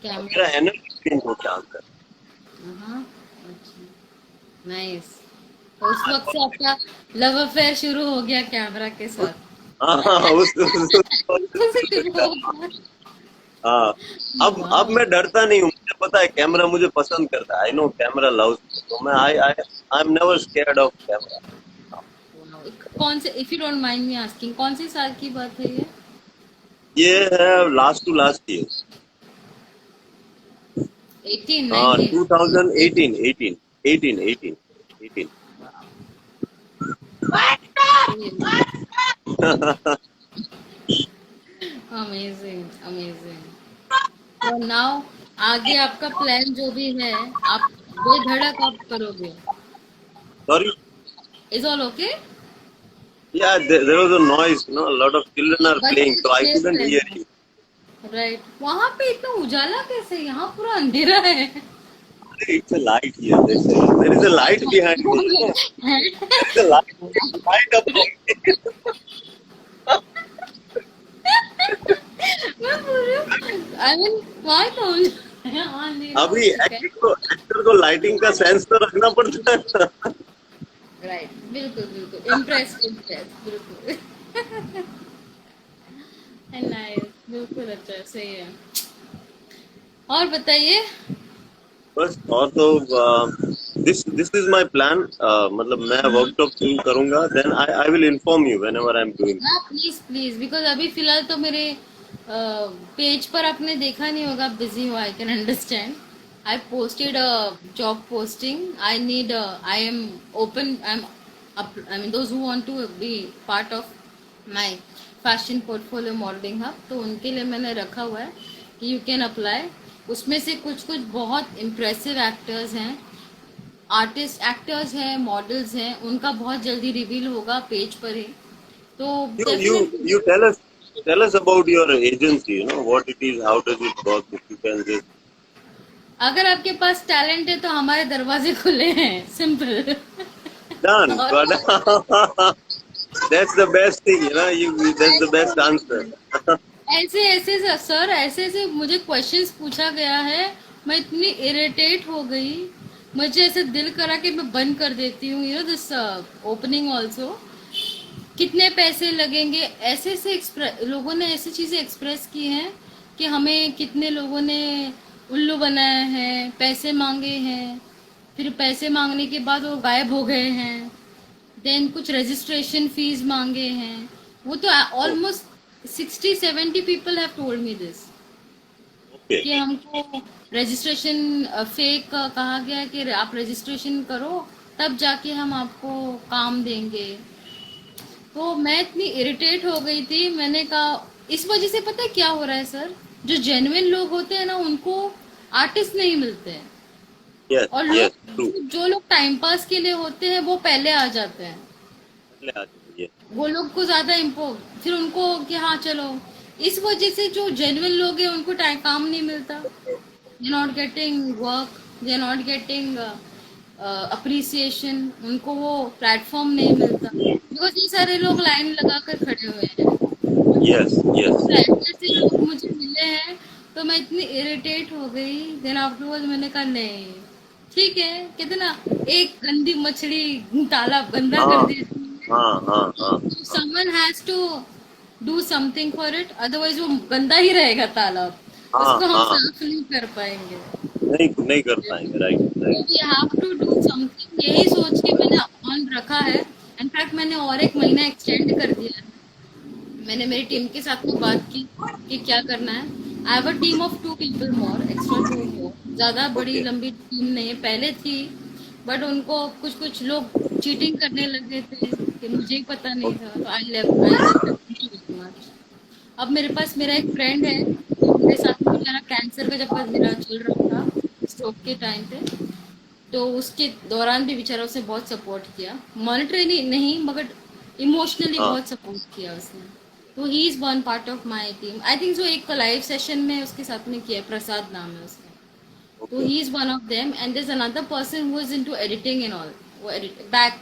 कैमरा। मेरा एनर्जी चेंज हो गया अंदर। हाँ। अच्छा। नाइस। तो उस वक्त से आपका लव अफेयर शुरू हो गया कैमरा के साथ। हाँ हाँ हाँ, कैसे शुरू हो गया? हाँ। अब वाह। मैं डरता नहीं हूँ, मुझे पता है कैमरा मुझे पसंद करता है, I know camera loves me, तो मैं I am never scared of camera. कौन से, if you don't mind me asking, कौन से साल की बात है ये? ये है लास्ट टू लास्ट ईयर, 18 हाँ 19? 2018, 18 18 18 18। Amazing amazing. तो नाउ आगे आपका प्लान जो भी है, आप बेधड़क आप करोगे। Sorry, is all okay? yeah, there was a noise, a lot of children are playing, बच्चे so I खेल couldn't रहे hear हैं। you. राइट, वहां पे इतना उजाला कैसे? यहाँ पूरा अंधेरा है। It's a light here. There is a light behind me. There is a light above me. मैं बोल रही हूँ, आई मीन वहां तो अंधेरा हो अभी चुका है। एक्टर को लाइटिंग का सेंस तो रखना पड़ता है। राइट, बिल्कुल बिल्कुल, इम्प्रेस इम्प्रेस बिल्कुल। नाइस, बिल्कुल अच्छा, सही है। और बताइए। बस और तो this this is my plan, मतलब मैं वर्कशॉप शुरू करूंगा, then I will inform you whenever I am doing. हाँ प्लीज प्लीज, बिकॉज अभी फिलहाल तो मेरे पेज पर आपने देखा नहीं होगा, बिजी हो, I can understand. I posted a job posting, I need, I am open, I mean those who want to be part of my fashion portfolio modelling hub, तो उनके लिए मैंने रखा हुआ है कि यू कैन अप्लाई। उसमें से कुछ कुछ बहुत इम्प्रेसिव एक्टर्स हैं, आर्टिस्ट एक्टर्स हैं, मॉडल्स हैं, उनका बहुत जल्दी रिवील होगा पेज पर ही। तो definitely You tell us about your agency. You know what it is, how does it work? If you can just अगर आपके पास टैलेंट है तो हमारे दरवाजे खुले हैं, सिंपल। done, और but that's the best thing. You know, that's the best answer. ऐसे ऐसे सर, ऐसे ऐसे मुझे क्वेश्चंस पूछा गया है, मैं इतनी इरिटेट हो गई, मुझे ऐसे दिल करा कि मैं बंद कर देती हूँ, दिस ओपनिंग ऑल्सो। कितने पैसे लगेंगे, ऐसे ऐसे लोगों ने ऐसी चीजें एक्सप्रेस की हैं कि हमें कितने लोगों ने उल्लू बनाया है, पैसे मांगे हैं, फिर पैसे मांगने के बाद वो गायब हो गए हैं, देन कुछ रजिस्ट्रेशन फीस मांगे हैं। वो तो Oh, almost 60-70 people have told me this, okay. कि हमको रजिस्ट्रेशन फेक कहा गया है कि आप रजिस्ट्रेशन करो तब जाके हम आपको काम देंगे। तो मैं इतनी इरिटेट हो गई थी, मैंने कहा इस वजह से पता है क्या हो रहा है सर, जो जेन्युइन लोग होते हैं ना उनको आर्टिस्ट नहीं मिलते हैं, Yes, और yes, लोग true. जो लोग टाइम पास के लिए होते हैं वो पहले आ जाते हैं। Yes. वो लोग को ज्यादा इम्पो फिर उनको कि हाँ चलो, इस वजह से जो जेन्युइन लोग हैं उनको टाइम काम नहीं मिलता, they not getting work, they not getting appreciation, उनको वो प्लेटफॉर्म नहीं मिलता, बिकॉज ये सारे लोग लाइन लगा कर खड़े हुए हैं। Yes, yes. तो ऐसे ऐसे लोग मुझे मिले हैं, तो मैं इतनी इरिटेट हो गई। देन आफ्टरवर्ड मैंने कहा नहीं, ठीक है, कहते ना, एक गंदी मछली तालाब गंदा कर हाँ, देती है, हाँ. तो someone has to do something for it, otherwise वो गंदा ही रहेगा तालाब, उसको हम हाँ. साफ नहीं कर पाएंगे। नहीं कर पाएंगे, राइट, तो right. We have to do something, यही सोच के मैंने ऑन रखा है। इनफैक्ट मैंने और एक महीना एक्सटेंड कर दिया है। मैंने मेरी टीम के साथ में बात की कि क्या करना है। I have a team of 2 people more, extra 2 मोर, ज़्यादा बड़ी ओके. लंबी टीम नहीं है, पहले थी, बट उनको कुछ कुछ लोग चीटिंग करने लगे थे कि मुझे ही पता नहीं था, तो आई जस्ट अब मेरे पास मेरा एक फ्रेंड है जो मेरे साथ में बेचारा कैंसर का जब मेरा चल रहा था, स्ट्रोक के टाइम पे, तो उसके दौरान भी बेचारा उसने बहुत सपोर्ट किया, मॉनेटरी नहीं मगर इमोशनली हाँ. बहुत सपोर्ट किया उसने। तो ही is one part of my team, I think जो एक लाइव सेशन में उसके साथ में किया है, प्रसाद नाम है उसका। तो okay. He is one of them, and there is another person who is into editing and all, वो एडिट बैक,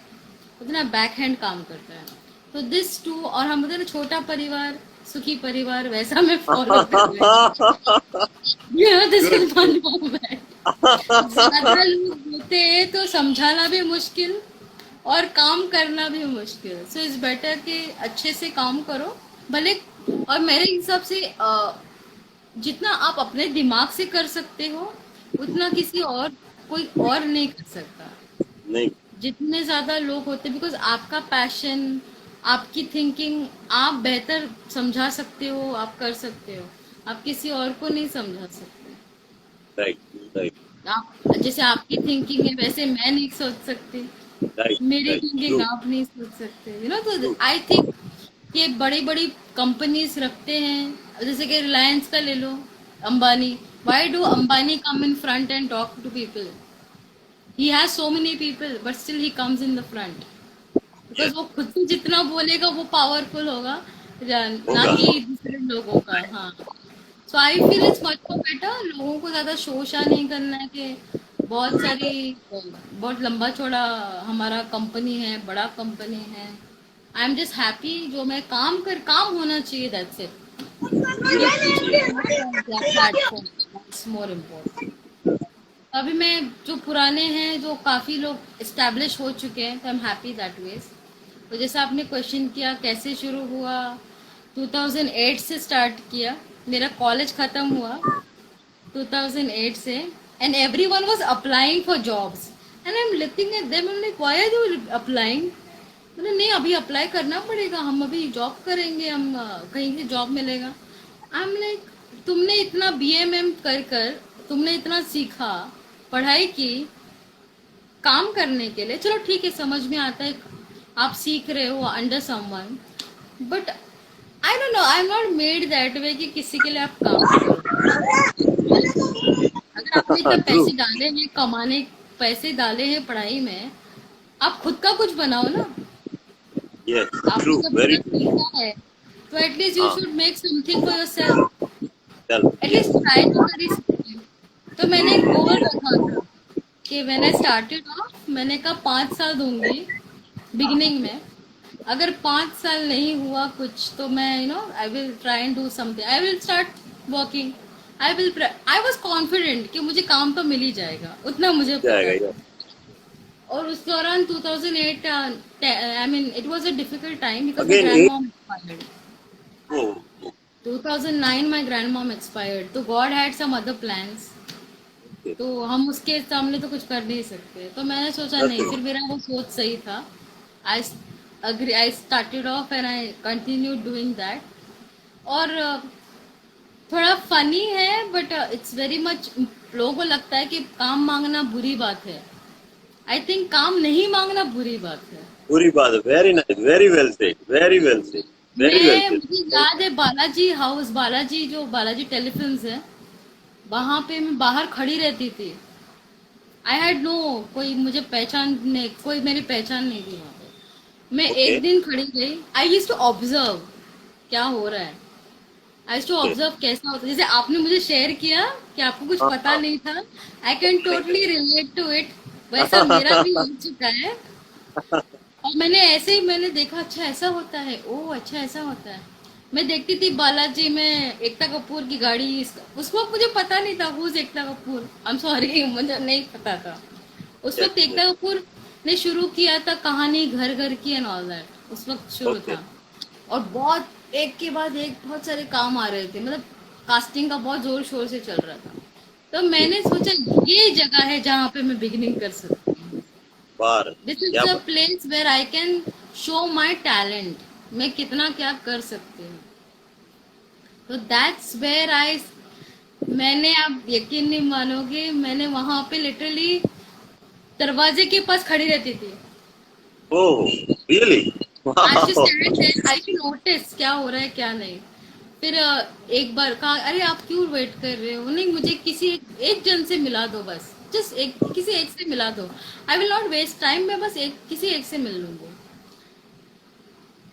उतना बैक हैंड काम करता है। तो दिस टू, और हम बोलते हैं ना छोटा परिवार सुखी परिवार, वैसा मैं फॉलो कर रही हूँ, this good, is one moment. ज्यादा लोग होते हैं तो समझाना भी मुश्किल और काम करना भी मुश्किल, सो इट्स बेटर कि अच्छे से काम करो भले। और मेरे हिसाब से जितना आप अपने दिमाग से कर सकते हो उतना किसी और कोई और नहीं कर सकता। नहीं. जितने ज्यादा लोग होते, बिकॉज आपका पैशन, आपकी थिंकिंग आप बेहतर समझा सकते हो, आप कर सकते हो, आप किसी और को नहीं समझा सकते। राइट, राइट, आप जैसे आपकी थिंकिंग है वैसे मैं नहीं सोच सकती, राइट, मेरी राइट. थिंकिंग ट्रू, आप नहीं सोच सकते, ट्रू. तो आई थिंक ये बड़ी बड़ी कंपनीज रखते हैं, जैसे कि रिलायंस का ले लो, Ambani, why do Ambani come in front and talk to people, he has so many people but still he comes in the front, because yes, वो खुद से जितना बोलेगा वो पावरफुल होगा, ना होगा. कि दूसरे लोगों का। हाँ, so I feel it's much more better, लोगों को ज्यादा शोशा नहीं करना है कि बहुत सारी बहुत लंबा चौड़ा हमारा कंपनी है, बड़ा कंपनी है। आई एम जस्ट हैप्पी, जो मैं काम होना चाहिए, दैट्स इट। मुझे कुछ यस, भी मत प्लेटफॉर्म, दैट्स मोर इम्पोर्टेंट। अभी मैं जो पुराने हैं, जो काफी लोग एस्टेब्लिश हो चुके हैं, तो I am happy that ways. तो जैसा आपने क्वेश्चन किया कैसे शुरू हुआ, 2008 से स्टार्ट किया, मेरा कॉलेज खत्म हुआ 2008 से, and everyone was applying for jobs, and I am looking at them, I am like why are you applying. मैंने नहीं, अभी अप्लाई करना पड़ेगा, हम अभी जॉब करेंगे, हम कहीं से जॉब मिलेगा। आई एम लाइक, तुमने इतना बीएमएम कर कर तुमने इतना सीखा, पढ़ाई की काम करने के लिए, चलो ठीक है समझ में आता है, आप सीख रहे हो under someone, but I don't no, I am not made that way कि किसी के लिए आप काम करो। आपने इतना ट्रू, पैसे डाले हैं कमाने, पैसे डाले हैं पढ़ाई में, आप खुद का कुछ बनाओ ना। यस, आपने ट्रू, जब वेरी इतना ट्रू। सीखा है तो एटलीस्ट यू हाँ, should make something for yourself, चल, एटलीस्ट यस, ट्राई तो कर ही सकते हैं। तो मैंने एक गोल रखा था कि व्हेन आई स्टार्टेड ऑफ, मैंने कहा 5 साल दूंगी बिगिनिंग में। अगर 5 साल नहीं हुआ कुछ तो मैं I will try and do something, I will start working, I was confident कि मुझे काम तो मिल ही जाएगा, उतना मुझे जाएगा पता था। यार। और उस दौरान 2008, I mean it was a difficult time because my again grand एट, mom expired. Oh, 2009 my grand mom expired, तो God had some other plans. Okay, तो हम उसके सामने तो कुछ कर नहीं सकते, तो मैंने सोचा नहीं, ओके, फिर मेरा वो सोच सही था। I agree, I started off and I continue doing that. और थोड़ा फनी है बट इट्स वेरी मच, लोगों को लगता है कि काम मांगना बुरी बात है। आई थिंक काम नहीं मांगना बुरी बात है। पूरी बात है, very nice, very well said, very well said, very well मैं, सेड। मुझे याद है बालाजी हाउस, बालाजी जो बालाजी टेलीफिल्म्स है, वहां पे मैं बाहर खड़ी रहती थी। आई हैड नो, कोई मुझे पहचान नहीं, कोई मेरी पहचान नहीं थी वहां पे। मैं ओके, एक दिन खड़ी गई, आई यूज टू ऑब्जर्व क्या हो रहा है। आई यूज टू ओके, ऑब्जर्व कैसा होता है, जैसे आपने मुझे शेयर किया कि आपको कुछ हाँ, पता हाँ, नहीं था। I can totally relate to it, वैसा मेरा भी हो चुका है। और मैंने ऐसे ही मैंने देखा, अच्छा ऐसा होता है, ओह अच्छा ऐसा होता है। मैं देखती थी बालाजी में एकता कपूर की गाड़ी, उस वक्त मुझे पता नहीं था who's Ekta Kapoor, I am sorry मुझे नहीं पता था। उस यस, वक्त यस, एकता कपूर ने शुरू किया था कहानी घर घर की एंड ऑल दैट, उस वक्त शुरू ओके, था। और बहुत एक के बाद एक बहुत सारे काम आ रहे थे, मतलब कास्टिंग का बहुत जोर शोर से चल रहा था। तो ओके, मैंने सोचा ये जगह है जहाँ पे मैं बिगिनिंग कर सकती हूँ। बार, दिस इज क्या द बात, place where I can show my talent, मैं कितना क्या कर सकती हूँ। तो दैट्स वेर आई, मैंने, आप यकीन नहीं मानोगे, मैंने वहां पे लिटरली दरवाजे के पास खड़ी रहती थी। Oh, really, I should wow, stand there, I should notice क्या हो रहा है क्या नहीं। फिर एक बार कहा, अरे आप क्यों वेट कर रहे हो, नहीं मुझे किसी एक जन से मिला दो बस, जस्ट एक, किसी एक से मिला दो, I will not waste time, मैं बस एक किसी एक से मिल लूंगी।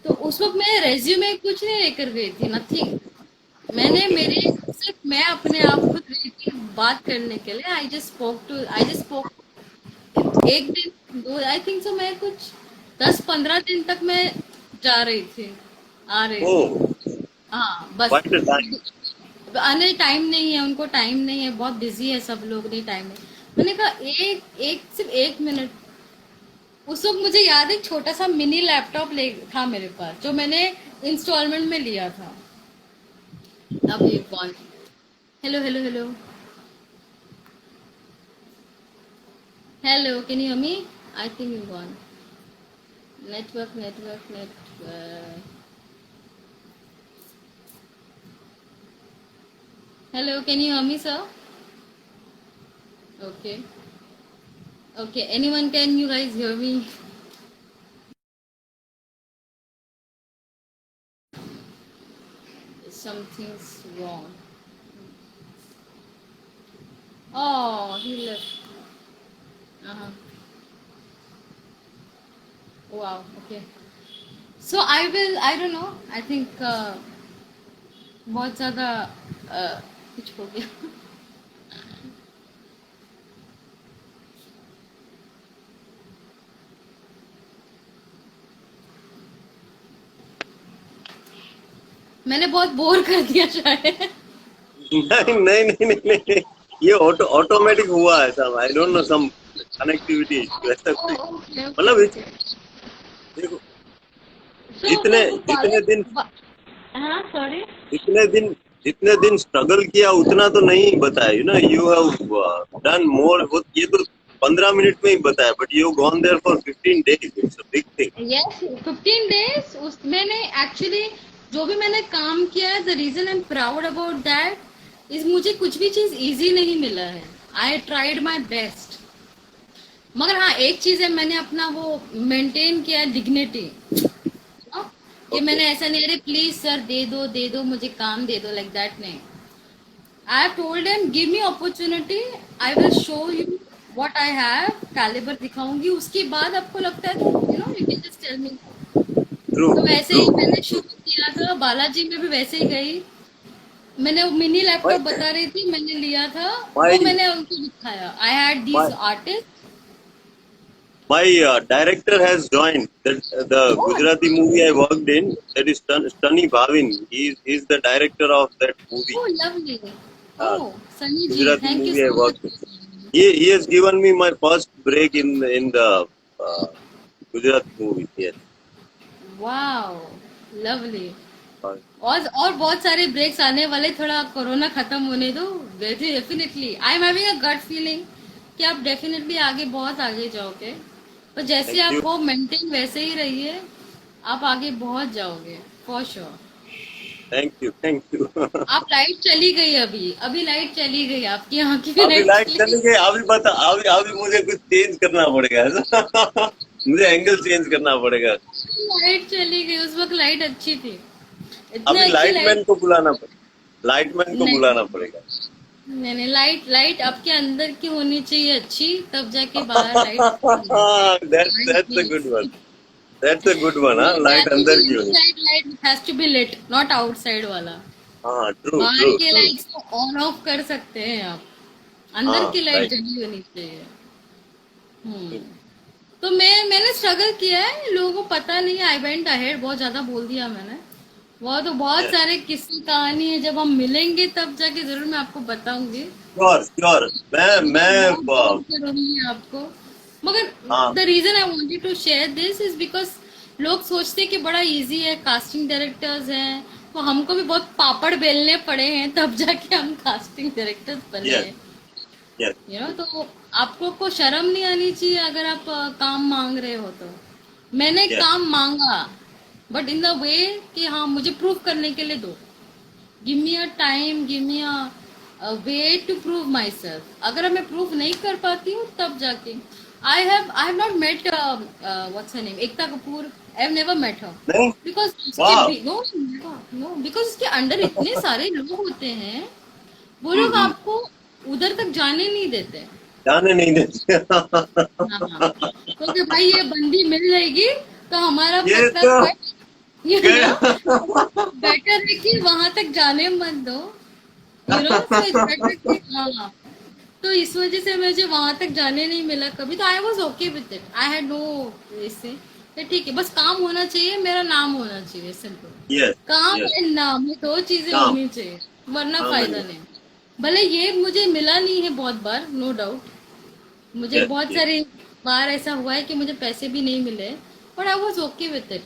तो उस वक्त मैं रेज्यूमे कुछ नहीं लेकर गई थी, नथिंग। मैंने ओके, मेरे, सिर्फ मैं अपने आप खुद गई थी बात करने के लिए, आई जस्ट स्पोक। एक दिन दो, आई थिंक सो, मैं कुछ 10-15 दिन तक मैं जा रही थी, आ रही थी। ओह, हाँ बस, क्वाइट अ टाइम, आने टाइम नहीं है, उनको टाइम नहीं है, बहुत बिजी है सब लोग, नहीं टाइम है। मैंने कहा एक एक सिर्फ 1 मिनट। उस वक्त मुझे याद है, छोटा सा मिनी लैपटॉप ले था मेरे पास, जो मैंने इंस्टॉलमेंट में लिया था। अब ये कौन, hello hello hello hello, can you hear me? I think you gone, network network network, hello can you hear me sir? Okay, okay, anyone, can you guys hear me? Something's wrong. Oh, he left. Uh-huh. Wow. Okay. So I will. I don't know. I think बहुत ज़्यादा कुछ हो गया। मैंने बहुत बोर कर दिया शायद। नहीं नहीं नहीं नहीं नहीं, ये ऑटोमेटिक हुआ है सब, I don't know, some connectivity issue ऐसा कुछ, ओके ओके मतलब ओके। देखो, सो जितने वो जितने दिन बा, हाँ सॉरी। जितने दिन जितने दिन स्ट्रगल किया उतना तो नहीं बताया, यू हैव डन मोर, ये तो 15 मिनट में ही बताया, but you gone there for 15 days, it's a big thing. Yes, 15 days उस मैंने एक्चुअली, जो भी मैंने काम किया है, the reason I am proud about that is, मुझे कुछ भी चीज इजी नहीं मिला है। I tried my best. मगर हाँ एक चीज है, मैंने अपना वो मेंटेन किया, डिग्निटी, कि ओके, मैंने ऐसा नहीं, अरे प्लीज सर दे दो मुझे काम दे दो, लाइक दैट नहीं। I have told him, give me opportunity, I will show you what I have, caliber दिखाऊंगी, उसके बाद आपको लगता है तो you can just tell me. True तो वैसे ट्रू ही मैंने ट्रू। शुरू किया था बालाजी में भी, वैसे ही गई। मैंने वो मिनी लैपटॉप बता रही थी, मैंने लिया था, वो माय मैंने उनको दिखाया, I had these my artist. My director has joined the oh, Gujarati movie I worked in. That is Stunny Bhavin. He's the director of that movie. Oh lovely, Uh, oh Sunny ji, Gujarati thank you movie I so worked in. Much. He has given me my first break in the uh, Gujarati movie. Yes. Wow, lovely. Uh, और बहुत सारे ब्रेक्स आने वाले, थोड़ा कोरोना खत्म होने दो। Definitely I am having a gut feeling कि आप डेफिनेटली आगे, बहुत आगे जाओगे। पर जैसे thank आप you. हो मेंटेन वैसे ही रहिए, आप आगे बहुत जाओगे for sure. Thank you. Thank you. आप, लाइट चली गई अभी, अभी लाइट चली गई, आपकी यहाँ की भी अभी लाइट लाइट चली गई। चली गई। अभी बता, अभी अभी मुझे कुछ चेंज करना पड़ेगा। मुझे एंगल चेंज करना पड़ेगा। लाइट चली गई, उस वक्त लाइट अच्छी थी, इतनी अभी अच्छी लाइट। लाइटमैन को बुलाना पड़ेगा। लाइटमैन को नहीं बुलाना पड़ेगा। नहीं नहीं, लाइट लाइट आपके अंदर की होनी चाहिए अच्छी, तब जाके बाहर लाइट अच्छी That's a good one. लगेगी। That's a good one, हाँ, लाइट That is अंदर की होनी। inside light has to be lit, not outside वाला। हाँ, ट्रू बाहर ट्रू के ट्रू। लाइट्स को ऑन ऑफ कर सकते हैं आप, अंदर हाँ, की लाइट राइट। जली होनी चाहिए। हम्म। तो मैंने स्ट्रगल किया है, लोगों को पता नहीं, आई वेंट अहेड, बहुत ज्यादा बोल दिया मैंने। वो तो बहुत यस, सारे किस्से कहानी है, जब हम मिलेंगे तब जाके जरूर मैं आपको बताऊंगी। Sure sure. मैं बहुत बोर करूंगी आपको, मगर हाँ, the reason I wanted to share this is because लोग सोचते हैं कि बड़ा इजी है, कास्टिंग डायरेक्टर्स हैं, तो हमको भी बहुत पापड़ बेलने पड़े हैं तब जाके हम कास्टिंग डायरेक्टर्स बने यस हैं। यस तो आपको को शर्म नहीं आनी चाहिए अगर आप काम मांग रहे हो तो। मैंने यस काम मांगा, बट इन द वे कि हाँ मुझे प्रूव करने के लिए दो, give me a time, give me a way to prove myself. अगर मैं प्रूव नहीं कर पाती हूँ तब जाके, I have not met what's her name, Ekta Kapoor, I have never met her, नहीं, बिकॉज उसके वाह। नो नो, बिकॉज उसके अंडर इतने सारे लोग होते हैं, वो लोग आपको उधर तक जाने नहीं देते। जाने नहीं देते। हाँ, तो कि भाई ये बंदी मिल जाएगी तो हमारा ये पक्का तो कट, गया। बेटर है कि वहां तक जाने मत दो, सो इट्स बेटर कि हाँ। तो इस वजह से मुझे वहां तक जाने नहीं मिला कभी, तो I was okay with it, I had no इससे, तो ठीक है, बस काम होना चाहिए, मेरा नाम होना चाहिए, सिंपल। यस काम यस। एंड नाम, ये दो चीजें काम होनी चाहिए, वरना काम फायदा नहीं। भले ये मुझे मिला नहीं है बहुत बार, नो डाउट, मुझे यस बहुत यस सारी बार ऐसा हुआ है कि मुझे पैसे भी नहीं मिले, but I was okay with it.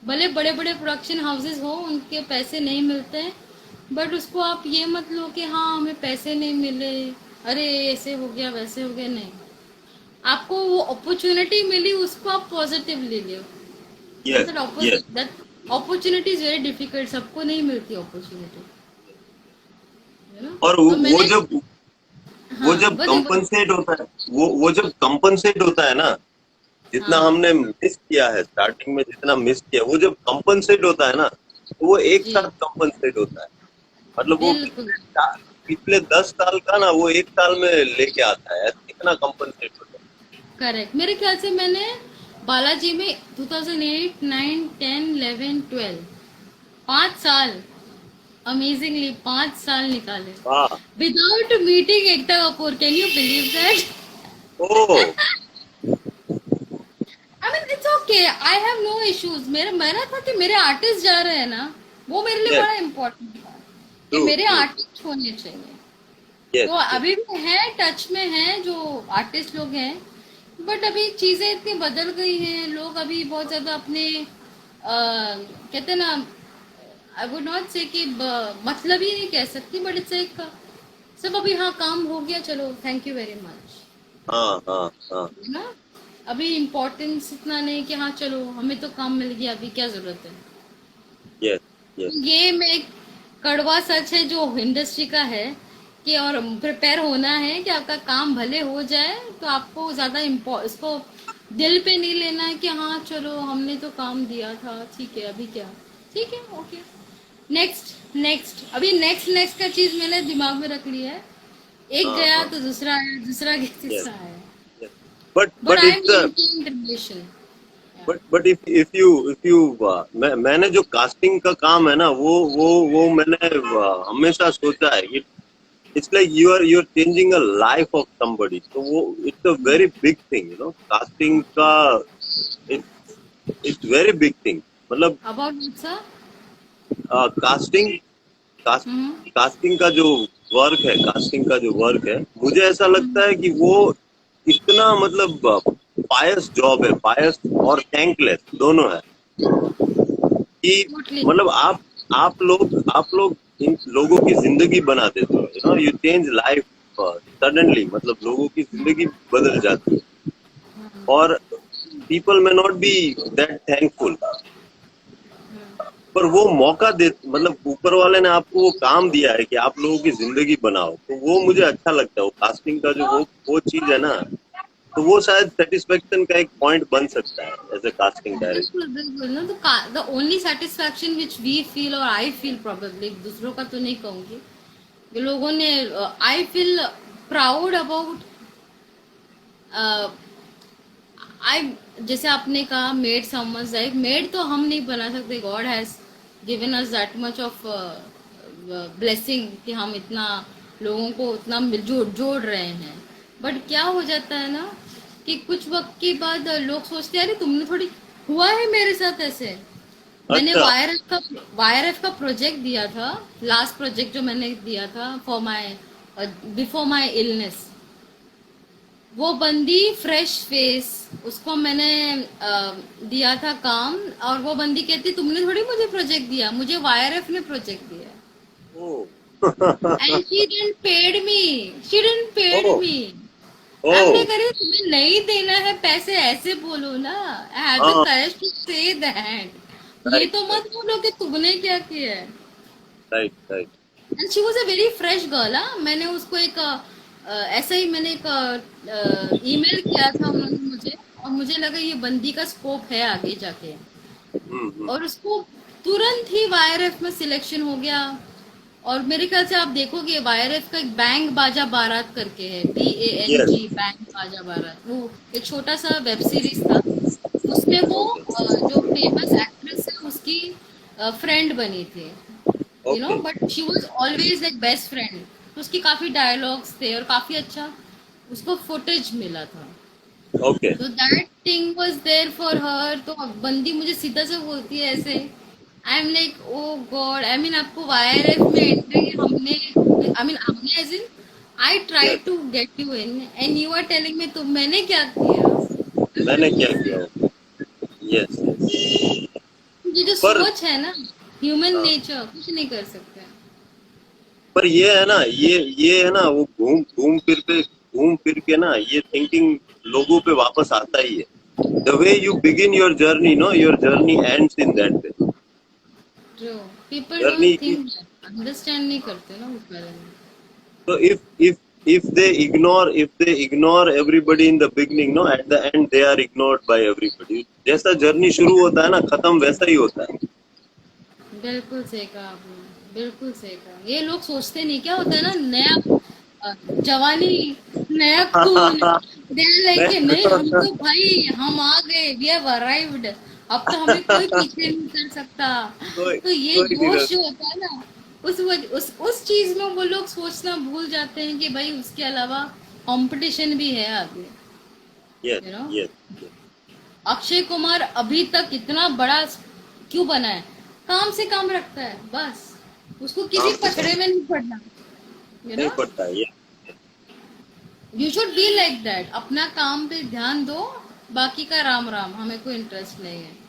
भले बड़े बड़े प्रोडक्शन हाउसेस हो, उनके पैसे नहीं मिलते हैं, बट उसको आप ये मत लो कि हाँ हमें पैसे नहीं मिले, अरे ऐसे हो गया वैसे हो गया, नहीं। आपको वो अपॉर्चुनिटी मिली, उसको आप पॉजिटिव ले लो, yes yes. That opportunity is very difficult, सबको नहीं मिलती अपॉर्चुनिटी, और तो वो मैंने, जब वो हाँ जब बोले बोले, कंपनसेट होता है, वो जब कंपनसेट होता है ना, जितना हाँ हमने मिस किया है स्टार्टिंग में, जितना मिस किया, वो जब कंपनसेट होता है ना, तो वो एक जी, साथ कंपनसेट होता है। मतलब वो बिल्कुल पिछले 10 साल का ना, वो एक साल में लेके आता है, इतना कंपनसेट होता करेक्ट। मेरे ख्याल से मैंने बालाजी में 2008, 9, 10, 11, 12, 5 साल, अमेजिंगली 5 साल निकाले है। वाह। Without meeting Ekta Kapoor, can you believe that? Oh. I mean it's okay, I have no issues. मेरा था कि मेरे आर्टिस्ट जा रहे हैं ना, वो मेरे लिए यस, बड़ा इम्पोर्टेंट था कि ट्रू मेरे ट्रू। आर्टिस्ट होने चाहिए। यस तो यस अभी भी है, टच में है जो आर्टिस्ट लोग हैं, बट अभी चीजें इतनी बदल गई हैं, लोग अभी बहुत ज्यादा अपने कहते हैं ना, आई वुड नॉट से कि मतलब ही नहीं कह सकती, बट इट्स एक सब अभी, हाँ काम हो गया, चलो थैंक यू वेरी मच, हाँ हाँ हाँ। है ना। अभी इम्पोर्टेंस इतना नहीं कि हाँ चलो हमें तो काम मिल गया, अभी क्या जरूरत है। यस यस ये में एक कड़वा सच है जो इंडस्ट्री का है, कि और प्रिपेयर होना है कि आपका काम भले हो जाए तो आपको ज्यादा इसको दिल पे नहीं लेना है कि हाँ चलो हमने तो काम दिया था, ठीक है अभी क्या, ठीक है ओके, नेक्स्ट अभी नेक्स्ट नेक्स्ट का चीज मैंने दिमाग में रख लिया है। एक हाँ गया हाँ, तो दूसरा आया, दूसरा गया यस तीसरा आया। Yes, but but I am it's maintaining relation. But if you मैंने जो कास्टिंग का काम है ना, वो मैंने हमेशा सोचा है कि it's like you are changing a life of somebody, तो वो it's a very big thing, casting का। इट्स वेरी बिग थिंग, मतलब about what's? Casting cast, hmm. Casting का जो वर्क है, मुझे ऐसा लगता है कि वो इतना मतलब पायस जॉब है, पायस और थैंकलेस दोनों है। कि टोटली। मतलब आप लोग इन लोगों की जिंदगी बना देते हो, यू चेंज लाइफ सडनली, मतलब लोगों की जिंदगी बदल जाती है। और पीपल में नॉट बी दैट थैंकफुल, पर वो मौका दे, मतलब ऊपर वाले ने आपको वो काम दिया है कि आप लोगों की जिंदगी बनाओ, तो वो मुझे अच्छा लगता है। वो कास्टिंग का जो वो चीज है ना, तो वो शायद सेटिस्फेक्शन का एक पॉइंट बन सकता है एज ए कास्टिंग डायरेक्टर। बिल्कुल बिल्कुल ना, तो the only satisfaction which we feel और आई फील प्रोबेबली, दूसरों का तो नहीं कहूंगी, ये लोगों ने, आई फील प्राउड अबाउट, आई, जैसे आपने कहा मेड समझ, लाइक मेड तो हम नहीं बना सकते, God has given us that much of blessing कि हम इतना लोगों को उतना जोड़ रहे हैं। बट क्या हो जाता है ना कि कुछ वक्त के बाद लोग सोचते हैं अरे तुमने थोड़ी, हुआ है मेरे साथ ऐसे। मैंने अच्छा। वायर एफ का प्रोजेक्ट दिया था, लास्ट प्रोजेक्ट जो मैंने दिया था for my before my illness. वो बंदी फ्रेश फेस, उसको मैंने दिया था काम, और वो बंदी कहती तुमने थोड़ी मुझे प्रोजेक्ट दिया, मुझे वायरएफ ने प्रोजेक्ट दिया। Oh and she didn't paid me, she didn't paid oh me. Oh हमने करे तुम्हें नहीं देना है पैसे ऐसे बोलो ना, आई हैव द हाँ, करेज टू से दैट, ये राइट तो राइट मत बोलो कि तुमने क्या किया है। Right right. And she was a very fresh girl. मैंने उसको एक ऐसा ही मैंने एक ईमेल किया था उन्होंने मुझे, और मुझे लगा ये बंदी का स्कोप है आगे जाके, हम्म। और उसको तुरंत ही वायरएफ में सिलेक्शन हो गया। और मेरे ख्याल से आप देखोगे वायरएफ का एक बैंग बाजा बारात करके है, यस। BANG, बैंग बाजा बारात, वो एक छोटा सा वेब सीरीज था। उसमें वो ओके जो फेमस एक्ट्रेस है उसकी फ्रेंड बनी थी, okay but she was always like best friend. तो उसकी काफी डायलॉग्स थे और काफी अच्छा उसको फुटेज मिला था। ओके। तो that thing was there for her. तो बंदी मुझे सीधा से बोलती है ऐसे, I am like oh god, I mean आपको वायरएफ में एंट्री हमने, आई मीन हमने as in, I try yes, to get you in and you are telling me तो मैंने क्या किया। मैंने क्या बिल्कुल किया से। होगा। Yes yes. ये जो पर सोच है ना, ह्यूमन हाँ, नेचर कुछ नहीं कर सकते। पर ये है ना, ये है ना, वो घूम फिर के ना, ये थिंकिंग लोगों पे वापस आता ही है। The way you begin your journey, no, your journey ends in that way. जो पीपल जर्नी डोंट की, थिंक, अंडरस्टैंड नहीं करते ना उस बारे में। तो if they ignore everybody in the beginning, no, at the end they are ignored by everybody. जैसा जर्नी शुरू होता है ना, खत्म वैसा ही होता है। बिल्कुल सही कहा आपने, बिल्कुल सही कहा। ये लोग सोचते नहीं, क्या होता है ना, नया जवानी, नया खून, दे लाइक मैं कि नहीं हम तो भाई हम आ गए, वी हैव अराइव्ड, अब तो हमें कोई पीछे नहीं कर सकता। कोई तो ये कोई नहीं जोश रहता। जो होता है ना, उस चीज में वो लोग सोचना भूल जाते हैं कि भाई उसके अलावा कंपटीशन भी है आगे, yes you know. Yes. Akshay Kumar अभी तक इतना बड़ा क्यों बना है? काम से काम रखता है बस, उसको किसी काम से पचड़े काम में नहीं पड़ना, यू नहीं नो। पड़ता है ये। You should be like that, अपना काम पे ध्यान दो, बाकी का राम राम, हमें कोई इंटरेस्ट नहीं है।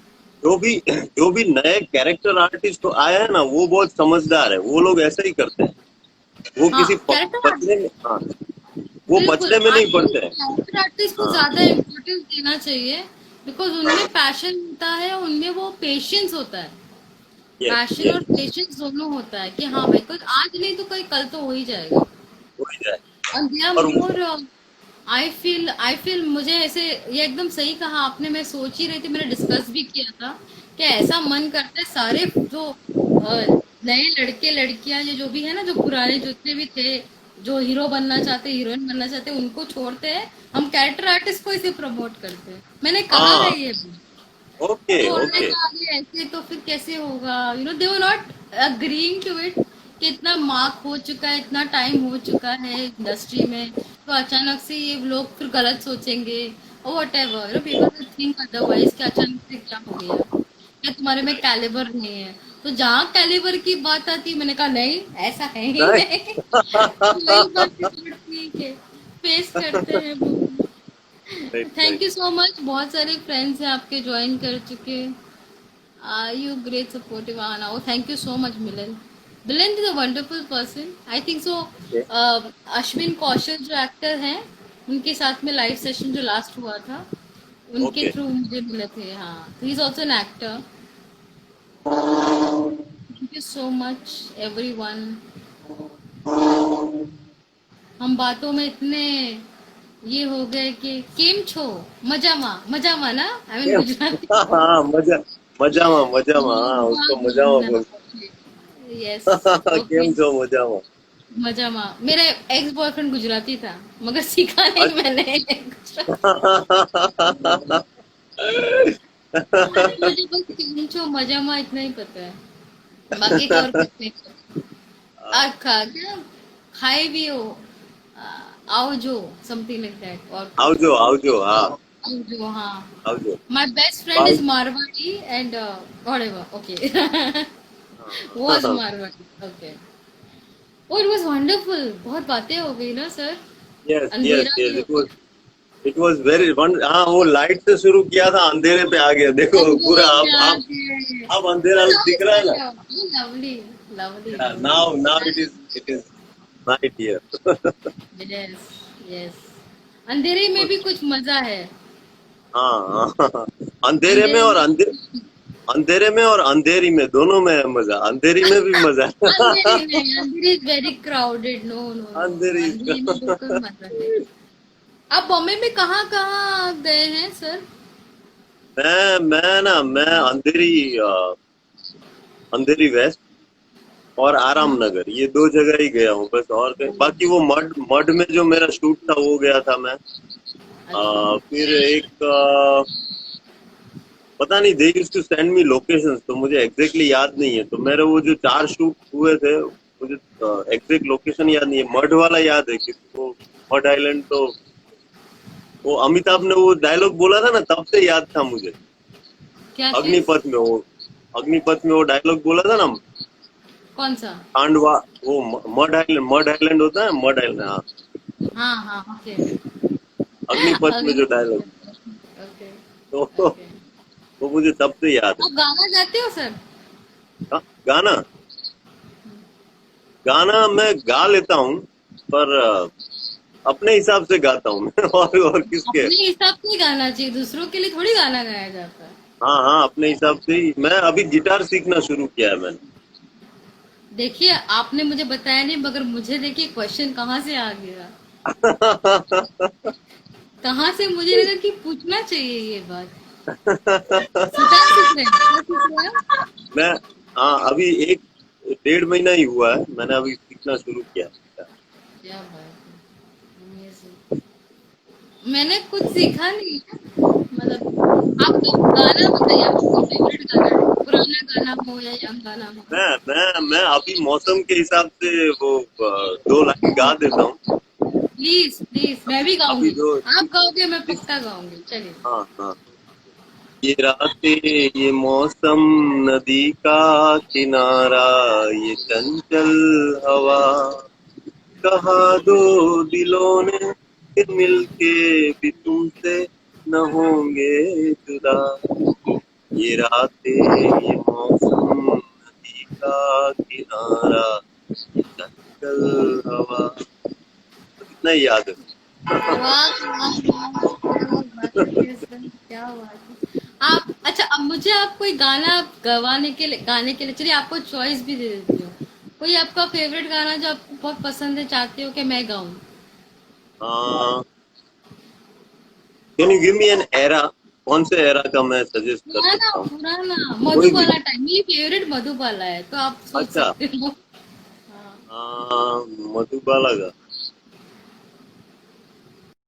जो भी नए कैरेक्टर आर्टिस्ट आए हैं ना, वो बहुत समझदार है, वो लोग ऐसे ही करते हैं। वो हाँ, किसी कैरेक्टर, पचड़े में, हाँ, वो बिल्कुल पचड़े में नहीं आजकल पड़ते हैं। कैरेक्टर आर्टिस्ट को हाँ, ज्यादा इम्पोर्टेंस देना चाहिए, बिकॉज उनमें पैशन होता है, उनमें वो पेशेंस होता है। यस पैशन और यस, पेशेंस दोनों होता है कि हाँ भाई कोई आज नहीं तो कोई कल तो हो ही जाएगा। हो ही जाए। और दे आर और मोर, आई फील मुझे ऐसे, ये एकदम सही कहा आपने, मैं सोच ही रही थी, मैंने डिस्कस भी किया था कि ऐसा मन करता है सारे जो नए लड़के लड़कियां ये जो भी है ना, जो पुराने जितने भी थे, जो हीरो बनना चाहते, हीरोइन बनना चाहते, उनको छोड़ते हैं, हम कैरेक्टर आर्टिस्ट को इसे प्रमोट करते हैं। मैंने कहा हाँ, है ये भी। ओके तो उन्होंने ओके। कहा कि ऐसे तो फिर कैसे होगा, they were not agreeing to it, कि इतना मार्क हो चुका है, इतना टाइम हो चुका है इंडस्ट्री में, तो अचानक से ये लोग फिर गलत सोचेंगे, और what ever, people will think otherwise, कि अचानक से क्या हो गया, क्या तुम्हारे में कैलिबर नहीं है। तो जहाँ कैलिबर की बात आती, मैंने कहा नहीं, ऐसा है ही नहीं। नहीं। वही बात है, चलो ठीक है, फेस करते हैं वो। Right thank right. You so much, बहुत सारे फ्रेंड्स हैं आपके ज्वाइन कर चुके। आर यू ग्रेट सपोर्टिव आना, oh thank you so much Milan. Milan is a wonderful person, I think so. Ashwin Kaushal जो एक्टर हैं, उनके साथ में लाइव सेशन जो लास्ट हुआ था, उनके ओके। थ्रू मुझे मिले थे। हाँ, he is also an actor. Thank you so much everyone. हम बातों में इतने ये हो गए कि केम छो, मजामा ना, आई मीन गुजराती। हाँ, मजामा, हाँ उसको मजामा बोलते यस। हैं। ओके। केम छो मजामा। मजामा, मेरा एक्स बॉयफ्रेंड गुजराती था, मगर सीखा नहीं मैंने गुजराती। मुझे बस केम छो मजामा इतना ही पता है, बाकी का और कुछ नहीं पता। खा क्या, खाए भी हो, आओ जो, समथिंग लाइक दैट, और कुछ आवजो आवजो, हाँ आओ जो, हाँ। आवजो। My best friend बाल। is Marwari and whatever. Okay. Was Marwari. Okay. Oh, it was wonderful. बहुत बातें हो गई ना सर। यस यस अंधेरा भी यस, हो गया। It was very one. हाँ, वो लाइट से शुरू किया था, अंधेरे पे आ गया, देखो पूरा। अंधेरे अब में अब आके। अब अंधेरा Oh, दिख रहा है ना। lovely, lovely, lovely. Now now it is night here. Yes, yes. अंधेरे में भी कुछ मजा है। हाँ हाँ। अंधेरे में अंधेरे और में, अंधेरे में और अंधेरी में, दोनों में है मजा, अंधेरी में भी मजा अंधेरी है। नहीं, Andheri is very crowded, no no no no, Andheri. Andheri में बिल्कुल मजा नहीं। आप बॉम्बे में कहाँ कहाँ गए हैं सर? मैं अंधेरी, अंधेरी वेस्ट और आराम हाँ। नगर, ये दो जगह ही गया हूँ बस, और बाकी वो मड मड में जो मेरा शूट था वो गया था मैं। अच्छा। फिर एक पता नहीं, they used to send me locations, तो मुझे एग्जैक्टली याद नहीं है, तो मेरे वो जो 4 शूट हुए थे, मुझे एग्जैक्ट लोकेशन याद नहीं है। मड वाला याद है कि वो मड आइलैंड, तो वो अमिताभ ने वो डायलॉग बोला था ना, तब से याद था मुझे। क्या चीज? अग्निपथ में वो अग्निपथ में वो डायलॉग बोला था ना, कौन सा? खांडवा, वो मड आइलैंड होता है, मड आइलैंड, हाँ। हाँ हाँ, ओके। अग्निपथ में जो डायलॉग, ओके। तो ओके। वो मुझे तब से याद है। आप गाना गाते हो सर? हाँ, गाना गाना मैं गा लेता हूँ, पर अपने हिसाब से गाता हूँ मैं। और किसके। अपने हिसाब से ही गाना चाहिए, दूसरों के लिए थोड़ी गाना गाया जाता है। हाँ हाँ, अपने हिसाब से ही। मैं अभी गिटार सीखना शुरू किया है मैंने। देखिए, आपने मुझे बताया नहीं, मगर मुझे देखिए क्वेश्चन कहाँ से आ गया, कहाँ से मुझे लगा कि पूछना चाहिए ये बात। गिटार सीख रहे हैं? क्या सीख रहे हैं? मैं, हाँ, अभी एक 1.5 महीना ही हुआ है, मैंने अभी सीखना शुरू किया है। क्या बात है, amazing। मैंने कुछ सीखा नहीं है, मतलब। आप तो गाना बताइए, आपका फेवरेट गाना, पुराना गाना हो या यंग गाना हो। मैं अभी मौसम के हिसाब से वो 2 लाइन गा देता हूँ। प्लीज प्लीज, मैं भी अभी गाऊंगी। जो आप गाओगे, मैं पक्का गाऊंगी, चलिए। हाँ हाँ। ये रातें, ये मौसम, नदी का किनारा, ये चंचल हवा, कहा दो दिलों ने फिर मिलके भी तुमसे न होंगे जुदा। ये रातें, ये मौसम, नदी का किनारा, ये चंचल हवा, तो इतना ही याद है। वाह वाह वाह, क्या बात है सर, क्या बात है। आप, अच्छा, अब मुझे आप कोई गाना गाने के लिए, चलिए आपको चॉइस भी दे देती हूँ। कोई आपका फेवरेट गाना जो आपको बहुत पसंद है, चाहते हो कि मैं गाऊं? Can you give me an era? कौन से एरा का मैं सजेस्ट कर पुराना सकता हूँ? पुराना कोई भी। मधुबाला टाइम, मेरी फेवरेट मधुबाला है, तो आप सोच अच्छा। सकते हो। हाँ। मधुबाला का